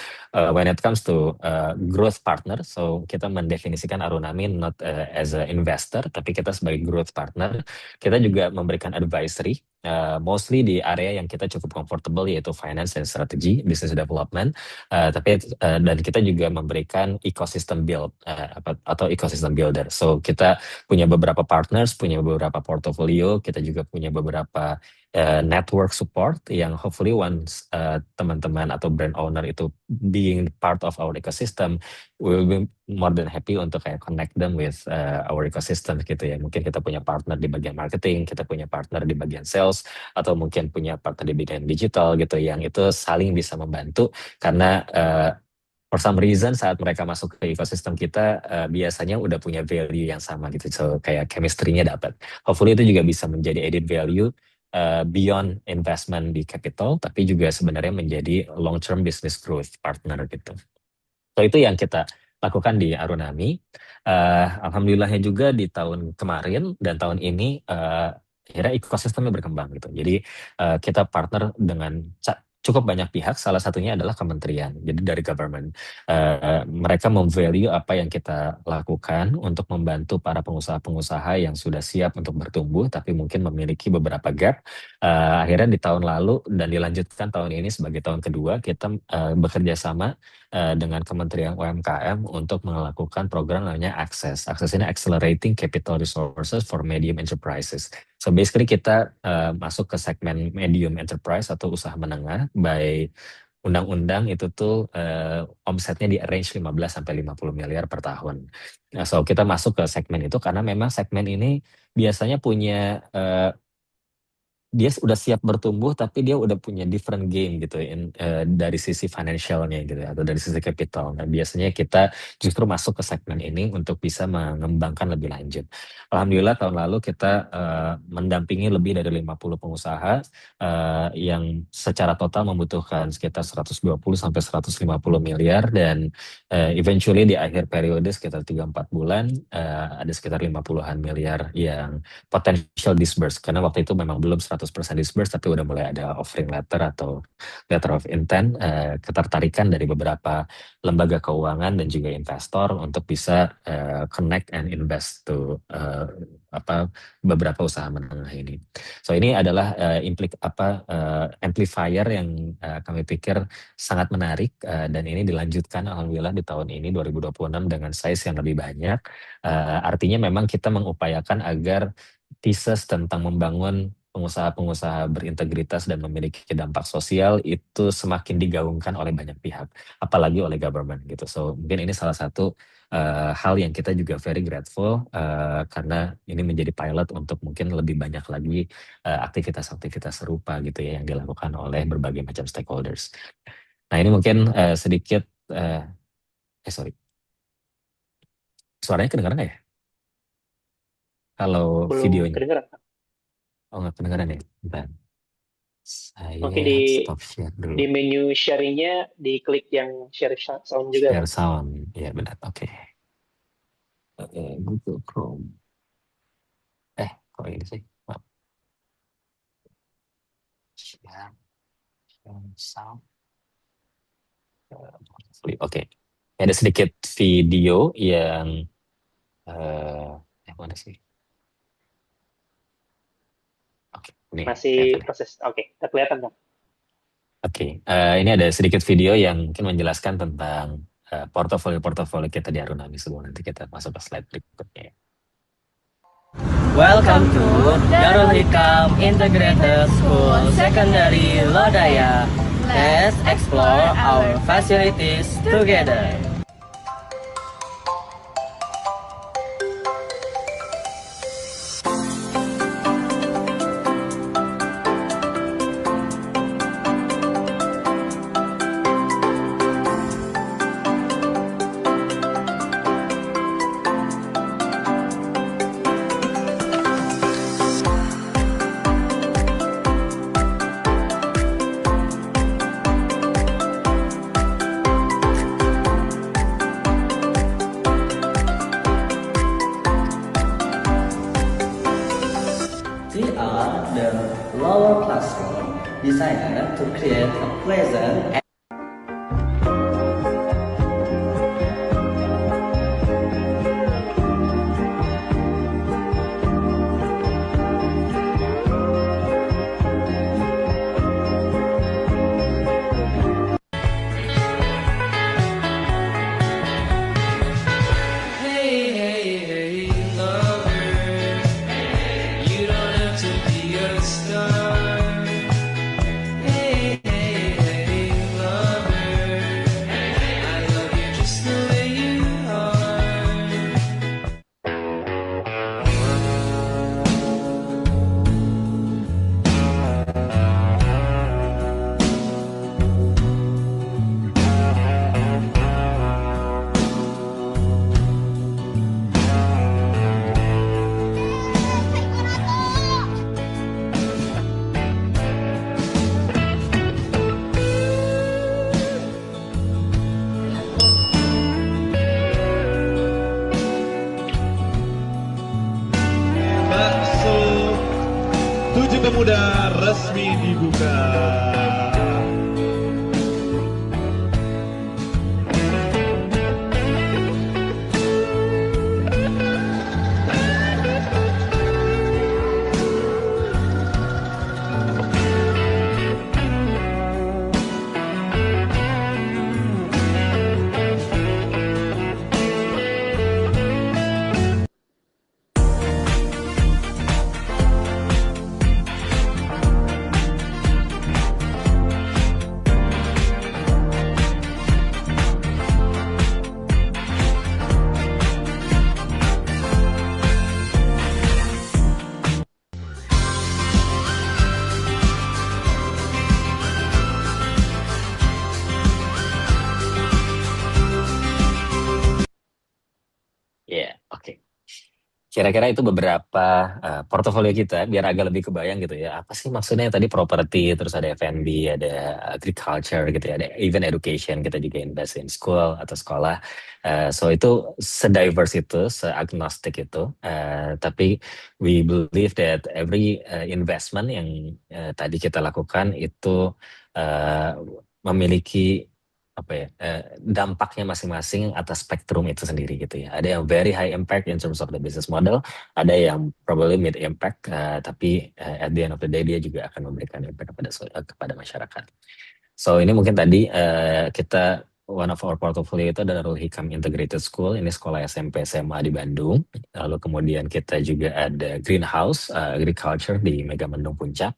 when it comes to growth partner, so kita mendefinisikan Arunami not as an investor, tapi kita sebagai growth partner, kita juga memberikan advisory, mostly di area yang kita cukup comfortable, yaitu finance and strategy, business development, dan kita juga memberikan ecosystem build atau ecosystem builder. So kita punya beberapa partners, punya beberapa portfolio, kita juga punya beberapa network support yang hopefully once teman-teman atau brand owner itu being part of our ecosystem, we will be more than happy untuk kayak connect them with our ecosystem gitu ya. Mungkin kita punya partner di bagian marketing, kita punya partner di bagian sales, atau mungkin punya partner di bagian digital gitu, yang itu saling bisa membantu karena for some reason saat mereka masuk ke ekosistem kita biasanya udah punya value yang sama gitu, so kayak chemistry-nya dapat. Hopefully itu juga bisa menjadi added value beyond investment di capital, tapi juga sebenarnya menjadi long term business growth partner gitu. So itu yang kita lakukan di Arunami. Alhamdulillahnya juga di tahun kemarin dan tahun ini akhirnya ekosistemnya berkembang gitu. Jadi kita partner dengan cukup banyak pihak, salah satunya adalah kementerian, jadi dari government. Mereka memvalue apa yang kita lakukan untuk membantu para pengusaha-pengusaha yang sudah siap untuk bertumbuh, tapi mungkin memiliki beberapa gap. Akhirnya di tahun lalu dan dilanjutkan tahun ini sebagai tahun kedua, kita bekerja sama dengan Kementerian UMKM untuk melakukan program namanya Access. Access ini Accelerating Capital Resources for Medium Enterprises. So basically kita masuk ke segmen medium enterprise atau usaha menengah by undang-undang itu tuh omsetnya di range 15 sampai 50 miliar per tahun. Nah, so kita masuk ke segmen itu karena memang segmen ini biasanya punya dia udah siap bertumbuh tapi dia udah punya different game gitu dari sisi financialnya gitu atau dari sisi capital. Nah, biasanya kita justru masuk ke segmen ini untuk bisa mengembangkan lebih lanjut. Alhamdulillah tahun lalu kita mendampingi lebih dari 50 pengusaha yang secara total membutuhkan sekitar 120 sampai 150 miliar dan eventually di akhir periode sekitar 3-4 bulan ada sekitar 50-an miliar yang potential disburse karena waktu itu memang belum 100% disburse tapi udah mulai ada offering letter atau letter of intent ketertarikan dari beberapa lembaga keuangan dan juga investor untuk bisa connect and invest to beberapa usaha menengah ini. So ini adalah amplifier yang kami pikir sangat menarik dan ini dilanjutkan alhamdulillah di tahun ini 2026 dengan size yang lebih banyak. Artinya memang kita mengupayakan agar thesis tentang membangun pengusaha-pengusaha berintegritas dan memiliki dampak sosial itu semakin digaungkan oleh banyak pihak, apalagi oleh government gitu. So mungkin ini salah satu hal yang kita juga very grateful karena ini menjadi pilot untuk mungkin lebih banyak lagi aktivitas-aktivitas serupa gitu ya yang dilakukan oleh berbagai macam stakeholders. Nah ini mungkin sedikit, sorry, suaranya kedengaran nggak ya? Kalau Belum videonya? kedengeran. Oh nggak kedengaran ya? Bentar. Mungkin Saya stop share dulu. di menu sharingnya diklik yang share sound juga. Share sound, ya benar. Oke. Google Chrome. Kok ini sih? Maaf. Share sound. Oke. Ada sedikit video yang mana sih? Oke, ini masih proses. Oke, kita kelihatan dong. Oke, ini ada sedikit video yang mungkin menjelaskan tentang portofolio-portofolio kita di Arunami sebelum nanti kita masuk ke slide berikutnya. Welcome to Darul Hikam Integrated School Secondary Lodaya. Let's explore our facilities together. Lower classroom designed to create a pleasant Pemuda resmi dibuka. Oke. Kira-kira itu beberapa portofolio kita biar agak lebih kebayang gitu ya. Apa sih maksudnya tadi properti, terus ada F&B, ada agriculture gitu ya, ada even education, kita juga invest in school atau sekolah. So itu se-diverse itu, se-agnostic itu. Tapi we believe that every investment yang tadi kita lakukan itu memiliki apa ya dampaknya masing-masing atas spektrum itu sendiri gitu ya. Ada yang very high impact in terms of the business model, ada yang probably mid impact, tapi at the end of the day dia juga akan memberikan impact kepada masyarakat. So ini mungkin tadi kita one of our portfolio itu adalah Nurul Hikam Integrated School, ini sekolah SMP SMA di Bandung. Lalu kemudian kita juga ada Greenhouse Agriculture di Megamendung Puncak.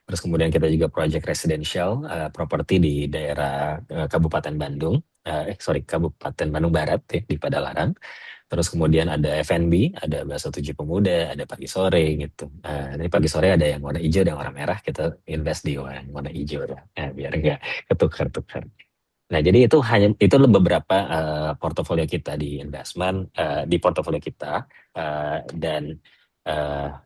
Terus kemudian kita juga project residential property di daerah Kabupaten Bandung, Kabupaten Bandung Barat ya, di Padalarang. Terus kemudian ada F&B, ada Bakso Tujuh Pemuda, ada Pagi Sore gitu. Ini Pagi Sore ada yang warna hijau dan warna merah, kita invest di warna hijau ya, biar nggak ketukar-tukar. Nah, jadi itu beberapa portofolio kita di investment di portofolio kita dan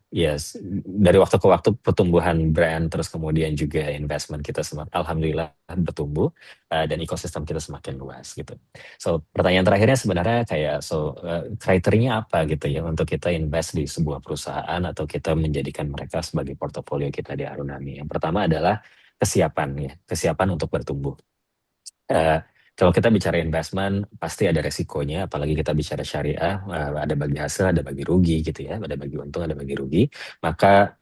yes, dari waktu ke waktu pertumbuhan brand terus kemudian juga investment kita alhamdulillah bertumbuh dan ekosistem kita semakin luas gitu. So pertanyaan terakhirnya sebenarnya kayak kriterianya apa gitu ya untuk kita invest di sebuah perusahaan atau kita menjadikan mereka sebagai portofolio kita di Arunami. Yang pertama adalah kesiapan untuk bertumbuh. Kalau kita bicara investment, pasti ada resikonya, apalagi kita bicara syariah, ada bagi hasil, ada bagi rugi gitu ya, ada bagi untung, ada bagi rugi. Maka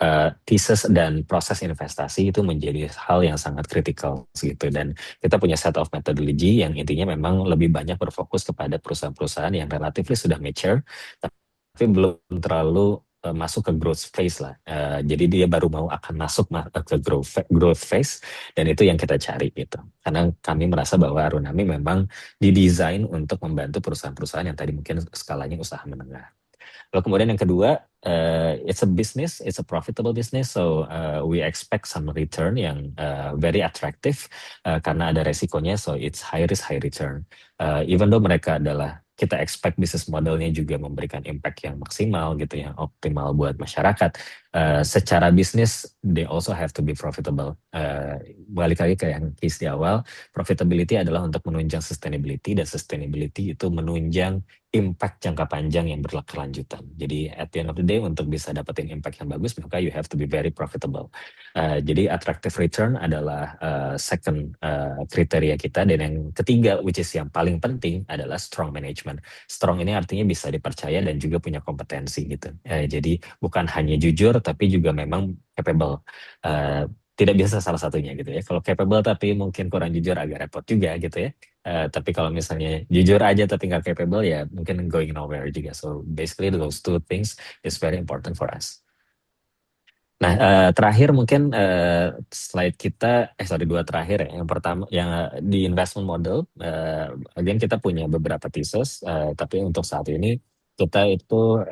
thesis dan proses investasi itu menjadi hal yang sangat kritikal gitu. Dan kita punya set of methodology yang intinya memang lebih banyak berfokus kepada perusahaan-perusahaan yang relatif sudah mature, tapi belum terlalu masuk ke growth phase lah. Jadi dia baru mau akan masuk ke growth phase dan itu yang kita cari gitu. Karena kami merasa bahwa Arunami memang didesain untuk membantu perusahaan-perusahaan yang tadi mungkin skalanya usaha menengah. Lalu kemudian yang kedua, it's a business, it's a profitable business, so we expect some return yang very attractive karena ada resikonya, so it's high risk, high return. Even though mereka adalah kita expect business modelnya juga memberikan impact yang maksimal gitu ya, optimal buat masyarakat. Secara bisnis, they also have to be profitable. Balik lagi ke yang case di awal, profitability adalah untuk menunjang sustainability dan sustainability itu menunjang impact jangka panjang yang berkelanjutan. Jadi at the end of the day untuk bisa dapetin impact yang bagus maka you have to be very profitable. Jadi attractive return adalah second kriteria kita dan yang ketiga which is yang paling penting adalah strong management. Strong ini artinya bisa dipercaya dan juga punya kompetensi gitu. Jadi bukan hanya jujur tapi juga memang capable. Tidak bisa salah satunya gitu ya. Kalau capable tapi mungkin kurang jujur agak repot juga gitu ya. Tapi kalau misalnya jujur aja tapi nggak capable ya mungkin going nowhere juga. So basically those two things is very important for us. Nah terakhir mungkin slide kita, dua terakhir ya. Yang pertama yang di investment model, again kita punya beberapa thesis, tapi untuk saat ini kita itu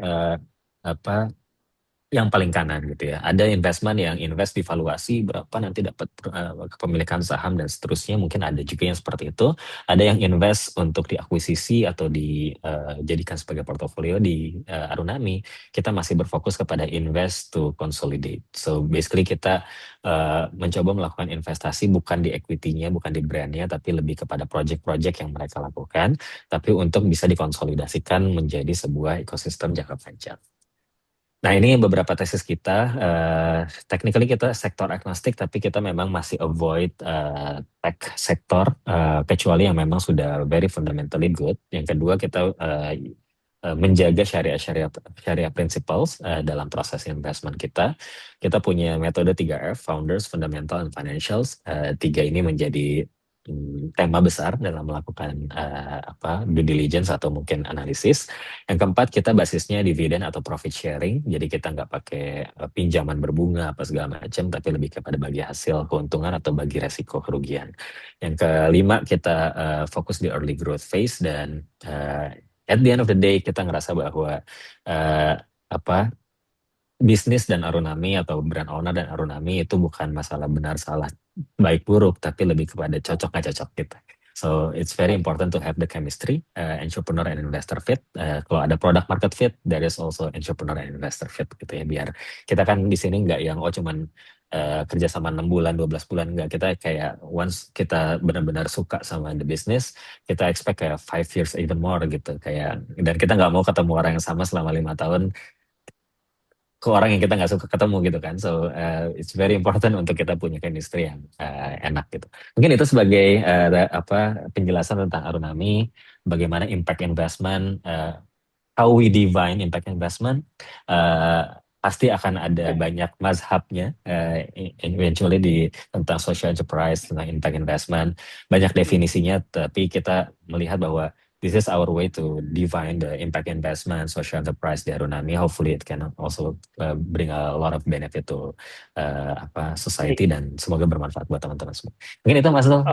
yang paling kanan gitu ya. Ada investment yang invest di valuasi berapa nanti dapat kepemilikan saham dan seterusnya. Mungkin ada juga yang seperti itu. Ada yang invest untuk diakuisisi atau dijadikan sebagai portofolio di Arunami. Kita masih berfokus kepada invest to consolidate. So basically kita mencoba melakukan investasi bukan di equity-nya, bukan di brand-nya, tapi lebih kepada project-project yang mereka lakukan. Tapi untuk bisa dikonsolidasikan menjadi sebuah ekosistem jangka panjang. Nah ini beberapa tesis kita, technically kita sektor agnostik tapi kita memang masih avoid tech sektor kecuali yang memang sudah very fundamentally good. Yang kedua kita menjaga syariah principles dalam proses investment kita. Kita punya metode 3F, Founders, Fundamental, and Financials. 3 ini menjadi tema besar dalam melakukan due diligence atau mungkin analisis. Yang keempat kita basisnya dividen atau profit sharing, jadi kita nggak pakai pinjaman berbunga apa segala macam, tapi lebih kepada bagi hasil keuntungan atau bagi resiko kerugian. Yang kelima kita fokus di early growth phase dan at the end of the day kita ngerasa bahwa bisnis dan Arunami atau brand owner dan Arunami itu bukan masalah benar salah baik buruk tapi lebih kepada cocok nggak cocok gitu. So it's very important to have the chemistry, entrepreneur and investor fit. Kalau ada product market fit, there is also entrepreneur and investor fit gitu ya. Biar kita kan di sini nggak yang cuman kerja sama 6 bulan, 12 bulan, nggak. Kita kayak once kita benar-benar suka sama the business, kita expect kayak 5 years even more gitu. Kayak, dan kita nggak mau ketemu orang yang sama selama 5 tahun ke orang yang kita nggak suka ketemu gitu kan. So it's very important untuk kita punya chemistry yang enak gitu. Mungkin itu sebagai penjelasan tentang Arunami, bagaimana impact investment, how we define impact investment. Pasti akan ada banyak mazhabnya eventually tentang social enterprise, tentang impact investment, banyak definisinya, tapi kita melihat bahwa this is our way to define the impact investment, social enterprise di Arunami. Hopefully it can also bring a lot of benefit to society dan semoga bermanfaat buat teman-teman semua. Mungkin itu Mas Nul,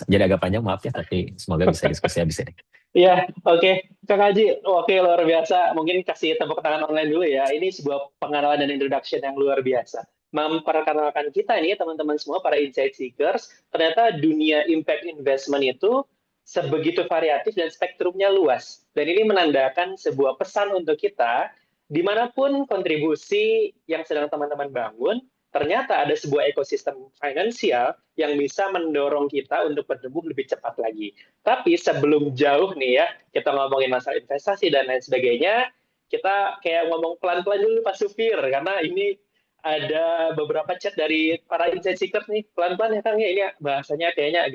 jadi agak panjang, maaf ya, tapi semoga bisa diskusi habis ini. Iya, oke. Kang Haji, oke, luar biasa. Mungkin kasih tepuk tangan online dulu ya. Ini sebuah pengenalan dan introduction yang luar biasa. Memperkenalkan kita ini, teman-teman semua, para insight seekers, ternyata dunia impact investment itu sebegitu variatif dan spektrumnya luas. Dan ini menandakan sebuah pesan untuk kita, dimanapun kontribusi yang sedang teman-teman bangun, ternyata ada sebuah ekosistem finansial yang bisa mendorong kita untuk bertumbuh lebih cepat lagi. Tapi sebelum jauh nih ya, kita ngomongin masalah investasi dan lain sebagainya, kita kayak ngomong pelan-pelan dulu Pak Supir, karena ini ada beberapa chat dari para insight seekers nih. Pelan-pelan ya Kang, ya, ini bahasanya kayaknya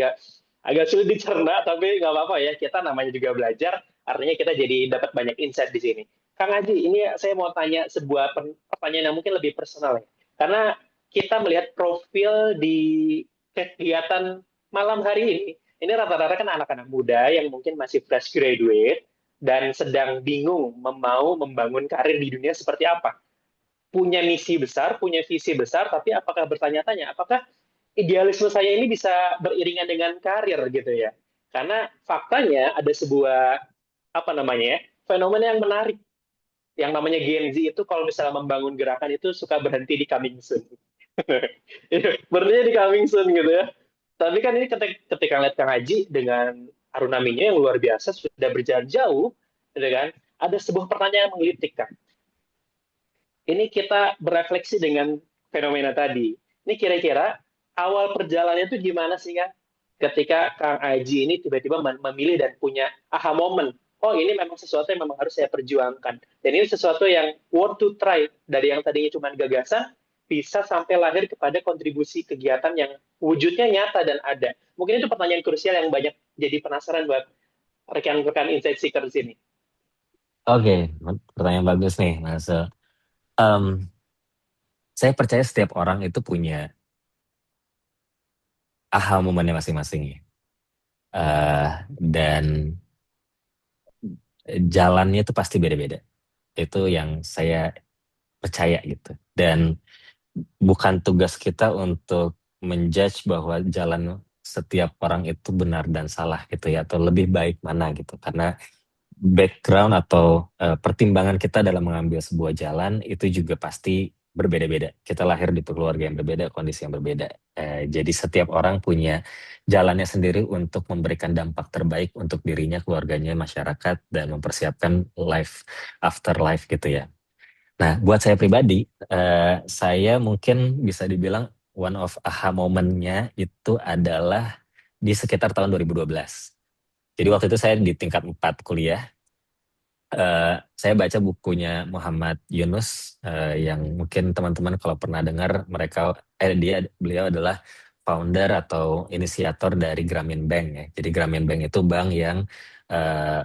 agak sulit dicerna, tapi nggak apa-apa ya, kita namanya juga belajar, artinya kita jadi dapat banyak insight di sini. Kang Haji, ini saya mau tanya sebuah pertanyaan yang mungkin lebih personal ya, karena kita melihat profil di kegiatan malam hari ini rata-rata kan anak-anak muda yang mungkin masih fresh graduate dan sedang bingung mau membangun karir di dunia seperti apa. Punya misi besar, punya visi besar, tapi apakah bertanya-tanya, apakah idealisme saya ini bisa beriringan dengan karir gitu ya? Karena faktanya ada sebuah fenomena yang menarik. Yang namanya Gen Z itu kalau misalnya membangun gerakan itu suka berhenti di coming soon. Berhentinya di coming soon gitu ya. Tapi kan ini ketika ngeliat Kang Haji dengan Arunaminya yang luar biasa sudah berjalan jauh, gitu kan? Ada sebuah pertanyaan yang menggelitik kan. Ini kita berefleksi dengan fenomena tadi. Ini kira-kira awal perjalanannya itu gimana sih Kang? Ketika Kang Haji ini tiba-tiba memilih dan punya aha moment. Oh ini memang sesuatu yang memang harus saya perjuangkan. Dan ini sesuatu yang worth to try. Dari yang tadinya cuma gagasan, bisa sampai lahir kepada kontribusi kegiatan yang wujudnya nyata dan ada. Mungkin itu pertanyaan krusial yang banyak jadi penasaran buat rekan-rekan insight seeker di sini. Oke, pertanyaan bagus nih, Mas. Saya percaya setiap orang itu punya aha momennya masing-masing ya. Dan jalannya itu pasti beda-beda. Itu yang saya percaya gitu. Dan bukan tugas kita untuk menjudge bahwa jalan setiap orang itu benar dan salah gitu ya, atau lebih baik mana gitu. Karena background atau pertimbangan kita dalam mengambil sebuah jalan itu juga pasti berbeda-beda. Kita lahir di keluarga yang berbeda, kondisi yang berbeda. Jadi setiap orang punya jalannya sendiri untuk memberikan dampak terbaik untuk dirinya, keluarganya, masyarakat, dan mempersiapkan life after life gitu ya. Nah, buat saya pribadi, saya mungkin bisa dibilang one of aha moment-nya itu adalah di sekitar tahun 2012. Jadi waktu itu saya di tingkat 4 kuliah. Saya baca bukunya Muhammad Yunus, yang mungkin teman-teman kalau pernah dengar, beliau adalah founder atau inisiator dari Grameen Bank ya. Jadi Grameen Bank itu bank yang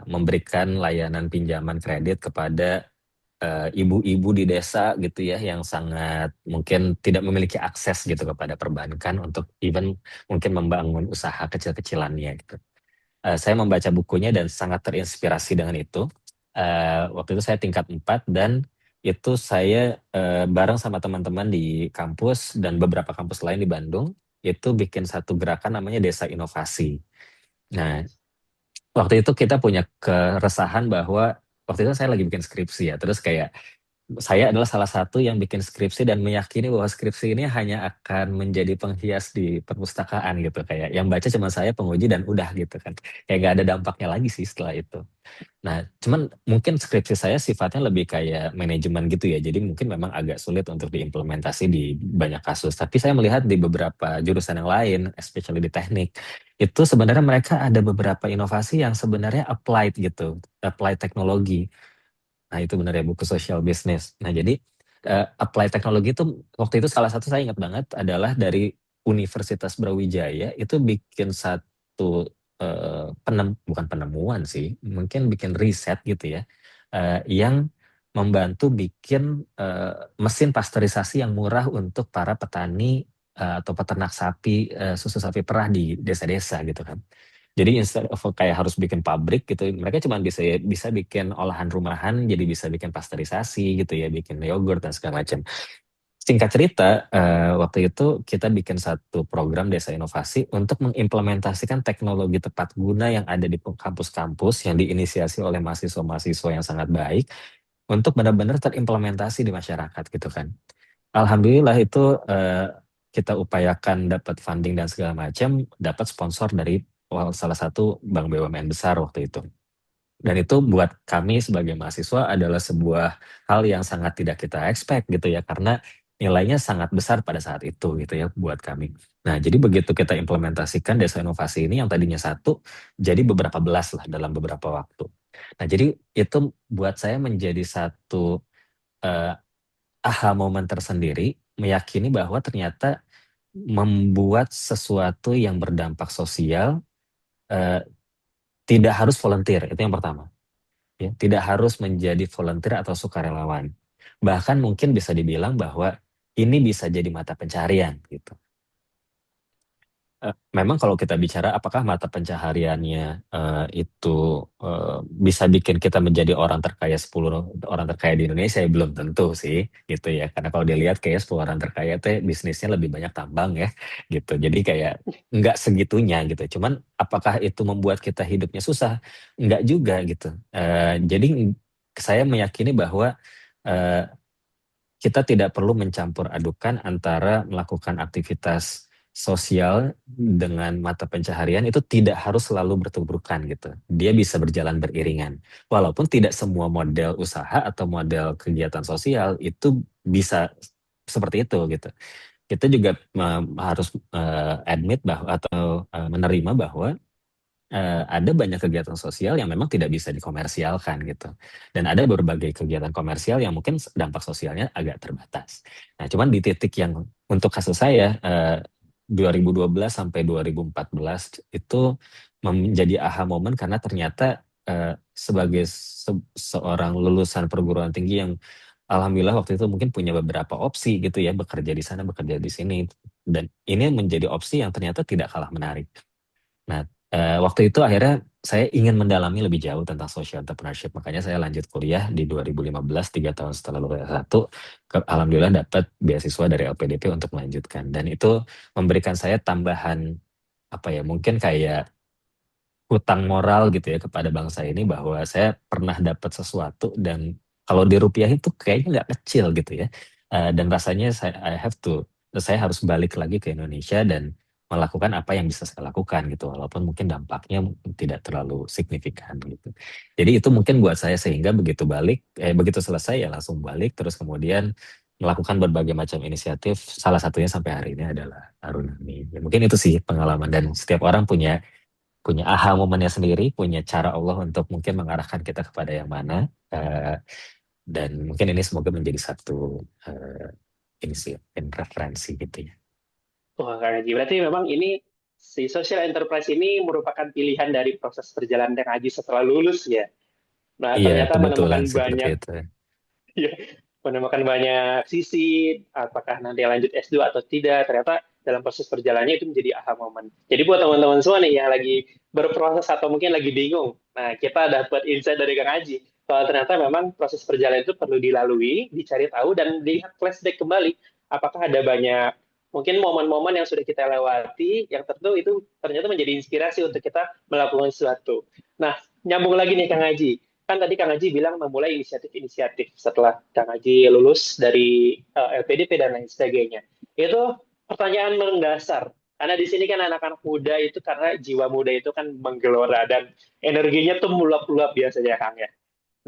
memberikan layanan pinjaman kredit kepada ibu-ibu di desa gitu ya, yang sangat mungkin tidak memiliki akses gitu kepada perbankan untuk even mungkin membangun usaha kecil-kecilannya gitu. Saya membaca bukunya dan sangat terinspirasi dengan itu. Waktu itu saya tingkat 4 dan itu saya bareng sama teman-teman di kampus dan beberapa kampus lain di Bandung itu bikin satu gerakan namanya Desa Inovasi. Nah, waktu itu kita punya keresahan bahwa waktu itu saya lagi bikin skripsi ya, terus kayak saya adalah salah satu yang bikin skripsi dan meyakini bahwa skripsi ini hanya akan menjadi penghias di perpustakaan gitu. Kayak yang baca cuma saya, penguji, dan udah gitu kan. Kayak nggak ada dampaknya lagi sih setelah itu. Nah, cuman mungkin skripsi saya sifatnya lebih kayak manajemen gitu ya. Jadi mungkin memang agak sulit untuk diimplementasi di banyak kasus. Tapi saya melihat di beberapa jurusan yang lain, especially di teknik, itu sebenarnya mereka ada beberapa inovasi yang sebenarnya applied gitu, applied teknologi. Nah, itu benar ya, buku social business. Nah, jadi apply teknologi itu waktu itu salah satu saya ingat banget adalah dari Universitas Brawijaya itu bikin satu bukan penemuan sih, mungkin bikin riset gitu ya, yang membantu bikin mesin pasteurisasi yang murah untuk para petani atau peternak sapi, susu sapi perah di desa-desa gitu kan. Jadi instead of kayak harus bikin pabrik gitu, mereka cuma bisa bisa bikin olahan rumahan, jadi bisa bikin pasteurisasi gitu ya, bikin yogurt dan segala macam. Singkat cerita, waktu itu kita bikin satu program desa inovasi untuk mengimplementasikan teknologi tepat guna yang ada di kampus-kampus yang diinisiasi oleh mahasiswa-mahasiswa yang sangat baik untuk benar-benar terimplementasi di masyarakat gitu kan. Alhamdulillah itu kita upayakan dapat funding dan segala macam, dapat sponsor dari salah satu bank BUMN besar waktu itu. Dan itu buat kami sebagai mahasiswa adalah sebuah hal yang sangat tidak kita expect gitu ya, karena nilainya sangat besar pada saat itu gitu ya buat kami. Nah, jadi begitu kita implementasikan desa inovasi ini yang tadinya satu, jadi beberapa belas lah dalam beberapa waktu. Nah, jadi itu buat saya menjadi satu aha moment tersendiri, meyakini bahwa ternyata membuat sesuatu yang berdampak sosial tidak harus volunteer, itu yang pertama. Ya, tidak harus menjadi volunteer atau sukarelawan. Bahkan mungkin bisa dibilang bahwa ini bisa jadi mata pencarian gitu. Memang kalau kita bicara apakah mata pencahariannya itu bisa bikin kita menjadi orang terkaya 10 orang terkaya di Indonesia, ya belum tentu sih gitu ya. Karena kalau dilihat kayak 10 orang terkaya teh bisnisnya lebih banyak tambang ya gitu. Jadi kayak nggak segitunya gitu. Cuman apakah itu membuat kita hidupnya susah? Nggak juga gitu. Jadi saya meyakini bahwa kita tidak perlu mencampur adukan antara melakukan aktivitas sosial dengan mata pencaharian, itu tidak harus selalu bertuburkan gitu. Dia bisa berjalan beriringan. Walaupun tidak semua model usaha atau model kegiatan sosial itu bisa seperti itu gitu. Kita juga harus admit bahwa atau menerima bahwa ada banyak kegiatan sosial yang memang tidak bisa dikomersialkan gitu. Dan ada berbagai kegiatan komersial yang mungkin dampak sosialnya agak terbatas. Nah, cuman di titik yang untuk kasus saya 2012 sampai 2014 itu menjadi aha momen karena ternyata sebagai seorang lulusan perguruan tinggi yang alhamdulillah waktu itu mungkin punya beberapa opsi gitu ya, bekerja di sana, bekerja di sini, dan ini menjadi opsi yang ternyata tidak kalah menarik. Nah, waktu itu akhirnya saya ingin mendalami lebih jauh tentang social entrepreneurship. Makanya saya lanjut kuliah di 2015, 3 tahun setelah lulus S1, alhamdulillah dapat beasiswa dari LPDP untuk melanjutkan. Dan itu memberikan saya tambahan, apa ya, mungkin kayak hutang moral gitu ya kepada bangsa ini bahwa saya pernah dapat sesuatu dan kalau dirupiahin itu kayaknya nggak kecil gitu ya. Dan rasanya saya harus balik lagi ke Indonesia dan melakukan apa yang bisa saya lakukan gitu, walaupun mungkin dampaknya tidak terlalu signifikan gitu. Jadi itu mungkin buat saya sehingga begitu selesai ya langsung balik, terus kemudian melakukan berbagai macam inisiatif, salah satunya sampai hari ini adalah Arunami. Ya, mungkin itu sih pengalaman dan setiap orang punya punya aha momennya sendiri, punya cara Allah untuk mungkin mengarahkan kita kepada yang mana. Dan mungkin ini semoga menjadi satu ini sih, referensi gitu ya. Wah, Kak Haji, berarti memang ini si social enterprise ini merupakan pilihan dari proses perjalanan Kak Haji setelah lulus ya. Nah, Iya, ternyata kebetulan menemukan seperti banyak itu. ya, menemukan banyak sisi, apakah nanti lanjut S2 atau tidak, ternyata dalam proses perjalanannya itu menjadi aha moment. Jadi buat teman-teman semua nih yang lagi berproses atau mungkin lagi bingung, nah kita dapat insight dari Kang Haji, bahwa ternyata memang proses perjalanan itu perlu dilalui, dicari tahu, dan dilihat flashback kembali, apakah ada banyak mungkin momen-momen yang sudah kita lewati, yang tentu itu ternyata menjadi inspirasi untuk kita melakukan sesuatu. Nah, nyambung lagi nih Kang Haji, kan tadi Kang Haji bilang memulai inisiatif-inisiatif setelah Kang Haji lulus dari LPDP dan lain sebagainya. Itu pertanyaan mendasar. Karena di sini kan anak-anak muda itu karena jiwa muda itu kan menggelora dan energinya tuh meluap-luap biasanya Kang ya.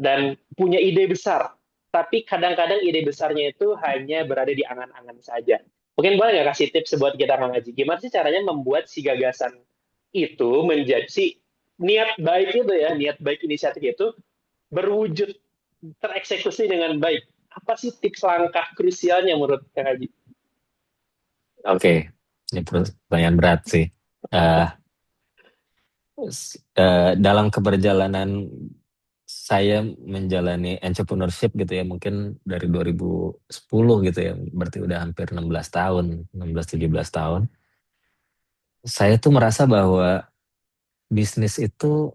Dan punya ide besar. Tapi kadang-kadang ide besarnya itu hanya berada di angan-angan saja. Mungkin boleh nggak kasih tips buat kita Kang Haji? Gimana sih caranya membuat si gagasan itu menjadi si niat baik itu ya, niat baik inisiatif itu berwujud tereksekusi dengan baik. Apa sih tips langkah krusialnya menurut Kang Haji? Oke, ini pertanyaan berat sih. Eh, dalam keberjalanan saya menjalani entrepreneurship gitu ya, mungkin dari 2010 gitu ya, berarti udah hampir 16 tahun, 16-17 tahun. Saya tuh merasa bahwa bisnis itu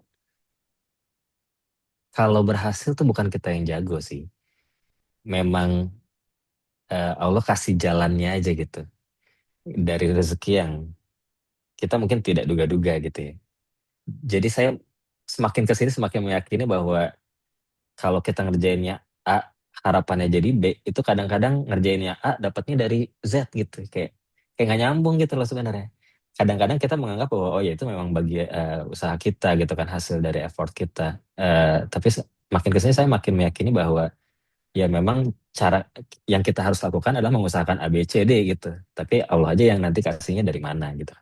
kalau berhasil tuh bukan kita yang jago sih. Memang Allah kasih jalannya aja gitu. Dari rezeki yang kita mungkin tidak duga-duga gitu ya. Jadi saya semakin kesini semakin meyakini bahwa kalau kita ngerjainnya A, harapannya jadi B, itu kadang-kadang ngerjainnya A dapatnya dari Z gitu. Kayak nggak nyambung gitu loh sebenarnya. Kadang-kadang kita menganggap bahwa oh ya itu memang bagi usaha kita gitu kan, hasil dari effort kita. Tapi makin kesini saya makin meyakini bahwa ya memang cara yang kita harus lakukan adalah mengusahakan A, B, C, D gitu. Tapi Allah aja yang nanti kasihnya dari mana gitu.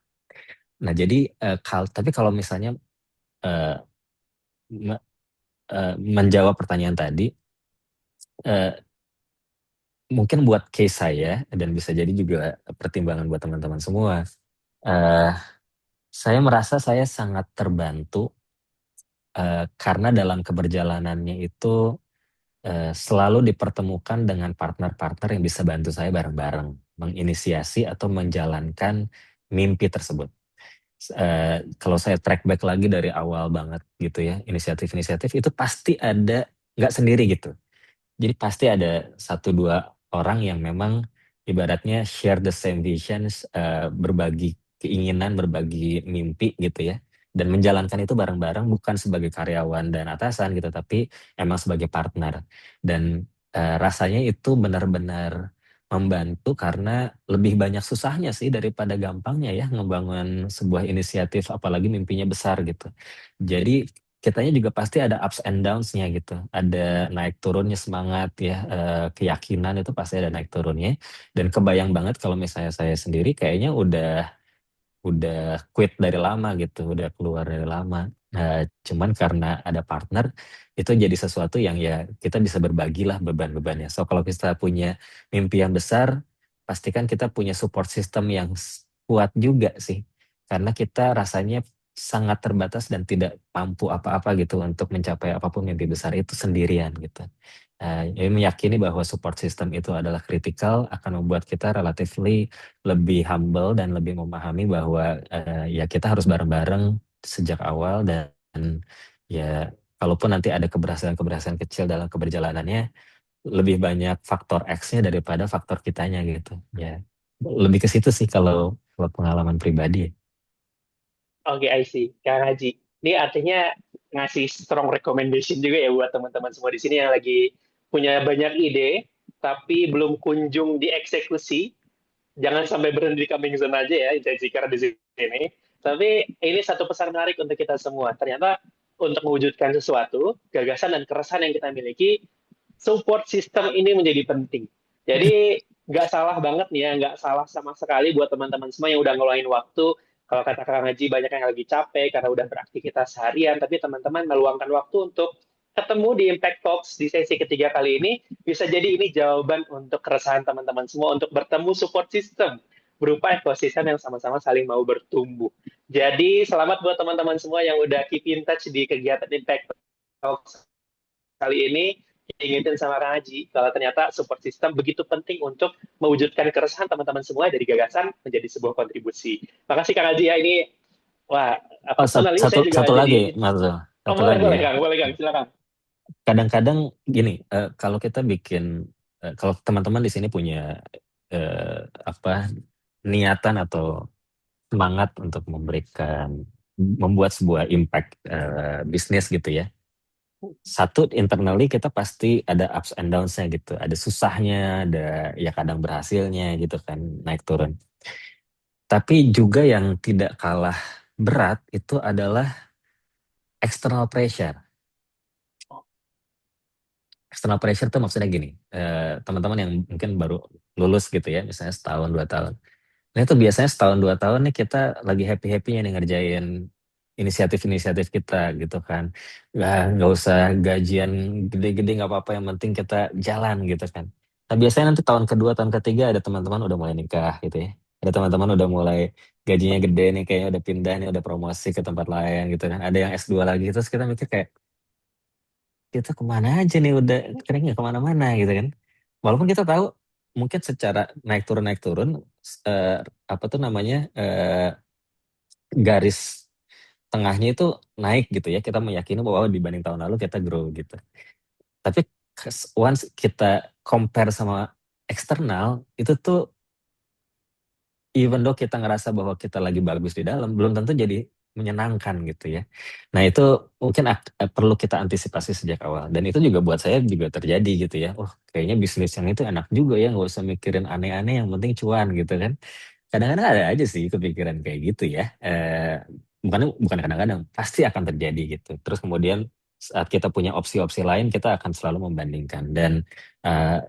Nah jadi tapi kalau misalnya eh, menjawab pertanyaan tadi, eh, mungkin buat case saya dan bisa jadi juga pertimbangan buat teman-teman semua. eh, saya merasa saya sangat terbantu karena dalam keberjalanannya itu selalu dipertemukan dengan partner-partner yang bisa bantu saya bareng-bareng menginisiasi atau menjalankan mimpi tersebut. Kalau saya track back lagi dari awal banget gitu ya, inisiatif-inisiatif itu pasti ada, nggak sendiri gitu. Jadi pasti ada satu dua orang yang memang ibaratnya share the same visions, berbagi keinginan, berbagi mimpi gitu ya. Dan menjalankan itu bareng-bareng bukan sebagai karyawan dan atasan gitu, tapi emang sebagai partner. Dan rasanya itu benar-benar membantu karena lebih banyak susahnya sih daripada gampangnya ya ngebangun sebuah inisiatif, apalagi mimpinya besar gitu. Jadi kitanya juga pasti ada ups and downs-nya gitu. Ada naik turunnya semangat ya, keyakinan itu pasti ada naik turunnya. Dan kebayang banget kalau misalnya saya sendiri kayaknya udah quit dari lama gitu, udah keluar dari lama. Cuman karena ada partner, itu jadi sesuatu yang ya kita bisa berbagilah beban-bebannya. So kalau kita punya mimpi yang besar, pastikan kita punya support system yang kuat juga sih. Karena kita rasanya sangat terbatas dan tidak mampu apa-apa gitu untuk mencapai apapun mimpi besar itu sendirian gitu. Jadi meyakini bahwa support system itu adalah kritikal, akan membuat kita relatively lebih humble dan lebih memahami bahwa ya kita harus bareng-bareng sejak awal, dan ya kalaupun nanti ada keberhasilan-keberhasilan kecil dalam keberjalanannya, lebih banyak faktor X-nya daripada faktor kitanya gitu. Ya lebih ke situ sih kalau pengalaman pribadi. Oke, I see. Kang Haji. Ini artinya ngasih strong recommendation juga ya buat teman-teman semua di sini yang lagi punya banyak ide, tapi belum kunjung dieksekusi. Jangan sampai berhenti di coming zone aja ya, intensi karena di sini. Tapi ini satu pesan menarik untuk kita semua. Ternyata untuk mewujudkan sesuatu, gagasan dan keresahan yang kita miliki, support system ini menjadi penting. Jadi nggak salah banget nih ya, nggak salah sama sekali buat teman-teman semua yang udah ngeluangin waktu. Kalau kata Kang Haji, banyak yang lagi capek karena udah beraktivitas harian, tapi teman-teman meluangkan waktu untuk ketemu di Impact Talks di sesi ketiga kali ini, bisa jadi ini jawaban untuk keresahan teman-teman semua untuk bertemu support system berupa ekosistem yang sama-sama saling mau bertumbuh. Jadi selamat buat teman-teman semua yang udah keep in touch di kegiatan Impact Talks kali ini. Ingetin sama Kang Haji kalau ternyata support system begitu penting untuk mewujudkan keresahan teman-teman semua dari gagasan menjadi sebuah kontribusi. Makasih Kang Haji ya, ini wah personally saya juga Satu lagi jadi Mas Zul. Satu boleh lagi ya. Kang, boleh Kang, silakan. Kadang-kadang gini, kalau kita bikin, kalau teman-teman di sini punya niatan atau semangat untuk membuat sebuah impact bisnis gitu ya. satu internally kita pasti ada ups and downs-nya gitu, ada susahnya, ada ya kadang berhasilnya gitu kan, naik turun. Tapi juga yang tidak kalah berat itu adalah external pressure. External pressure tuh maksudnya gini, teman-teman yang mungkin baru lulus gitu ya, misalnya setahun 2 tahun. Nah itu biasanya setahun 2 tahun nih kita lagi happy-happynya nih ngerjain inisiatif-inisiatif kita gitu kan. Nggak usah gajian gede-gede nggak apa-apa, yang penting kita jalan gitu kan. Nah biasanya nanti tahun kedua, tahun ketiga ada teman-teman udah mulai nikah gitu ya. Ada teman-teman udah mulai gajinya gede nih, kayaknya udah pindah nih, udah promosi ke tempat lain gitu kan. Ada yang S2 lagi, terus kita mikir kayak, kita kemana aja nih, udah keren nggak kemana-mana gitu kan. Walaupun kita tahu mungkin secara naik turun eh, apa tuh namanya, garis tengahnya itu naik gitu ya, kita meyakini bahwa dibanding tahun lalu kita grow gitu. Tapi once kita compare sama eksternal itu tuh, even though kita ngerasa bahwa kita lagi bagus di dalam, belum tentu jadi menyenangkan gitu ya. Nah itu mungkin perlu kita antisipasi sejak awal. Dan itu juga buat saya juga terjadi gitu ya. Oh kayaknya bisnis yang itu enak juga ya, nggak usah mikirin aneh-aneh, yang penting cuan gitu kan. Kadang-kadang ada aja sih kepikiran kayak gitu ya. Bukan kadang-kadang, pasti akan terjadi gitu. Terus kemudian saat kita punya opsi-opsi lain, kita akan selalu membandingkan. Eh,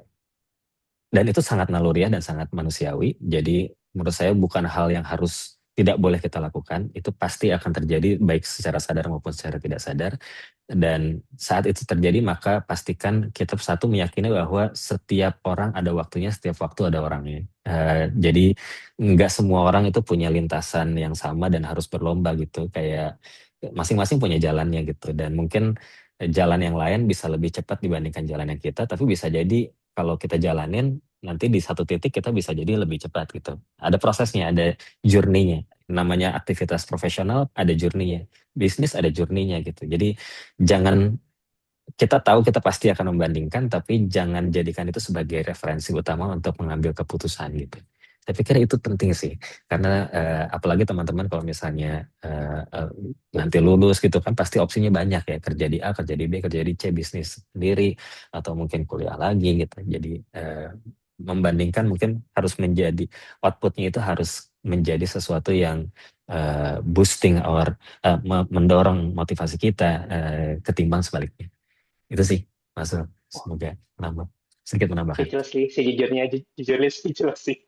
dan itu sangat naluriah dan sangat manusiawi. Jadi menurut saya bukan hal yang harus tidak boleh kita lakukan. Itu pasti akan terjadi baik secara sadar maupun secara tidak sadar. Dan saat itu terjadi maka pastikan kita satu meyakini bahwa setiap orang ada waktunya, setiap waktu ada orangnya. Jadi nggak semua orang itu punya lintasan yang sama dan harus berlomba gitu. Kayak masing-masing punya jalannya gitu. Dan mungkin jalan yang lain bisa lebih cepat dibandingkan jalan yang kita. Tapi bisa jadi kalau kita jalanin, nanti di satu titik kita bisa jadi lebih cepat gitu. Ada prosesnya, ada journey-nya. Namanya aktivitas profesional, ada journey-nya. Bisnis ada journey-nya gitu. Jadi jangan, kita tahu kita pasti akan membandingkan, tapi jangan jadikan itu sebagai referensi utama untuk mengambil keputusan gitu. Saya pikir itu penting sih, karena apalagi teman-teman kalau misalnya nanti lulus gitu kan, pasti opsinya banyak ya, kerja di A, kerja di B, kerja di C, bisnis sendiri, atau mungkin kuliah lagi gitu. Jadi membandingkan mungkin harus menjadi, outputnya itu harus menjadi sesuatu yang boosting or mendorong motivasi kita, ketimbang sebaliknya. Itu sih, Mas Ul. Semoga sedikit menambahkan. Speechless sih, sejujurnya jujurnya speechless sih.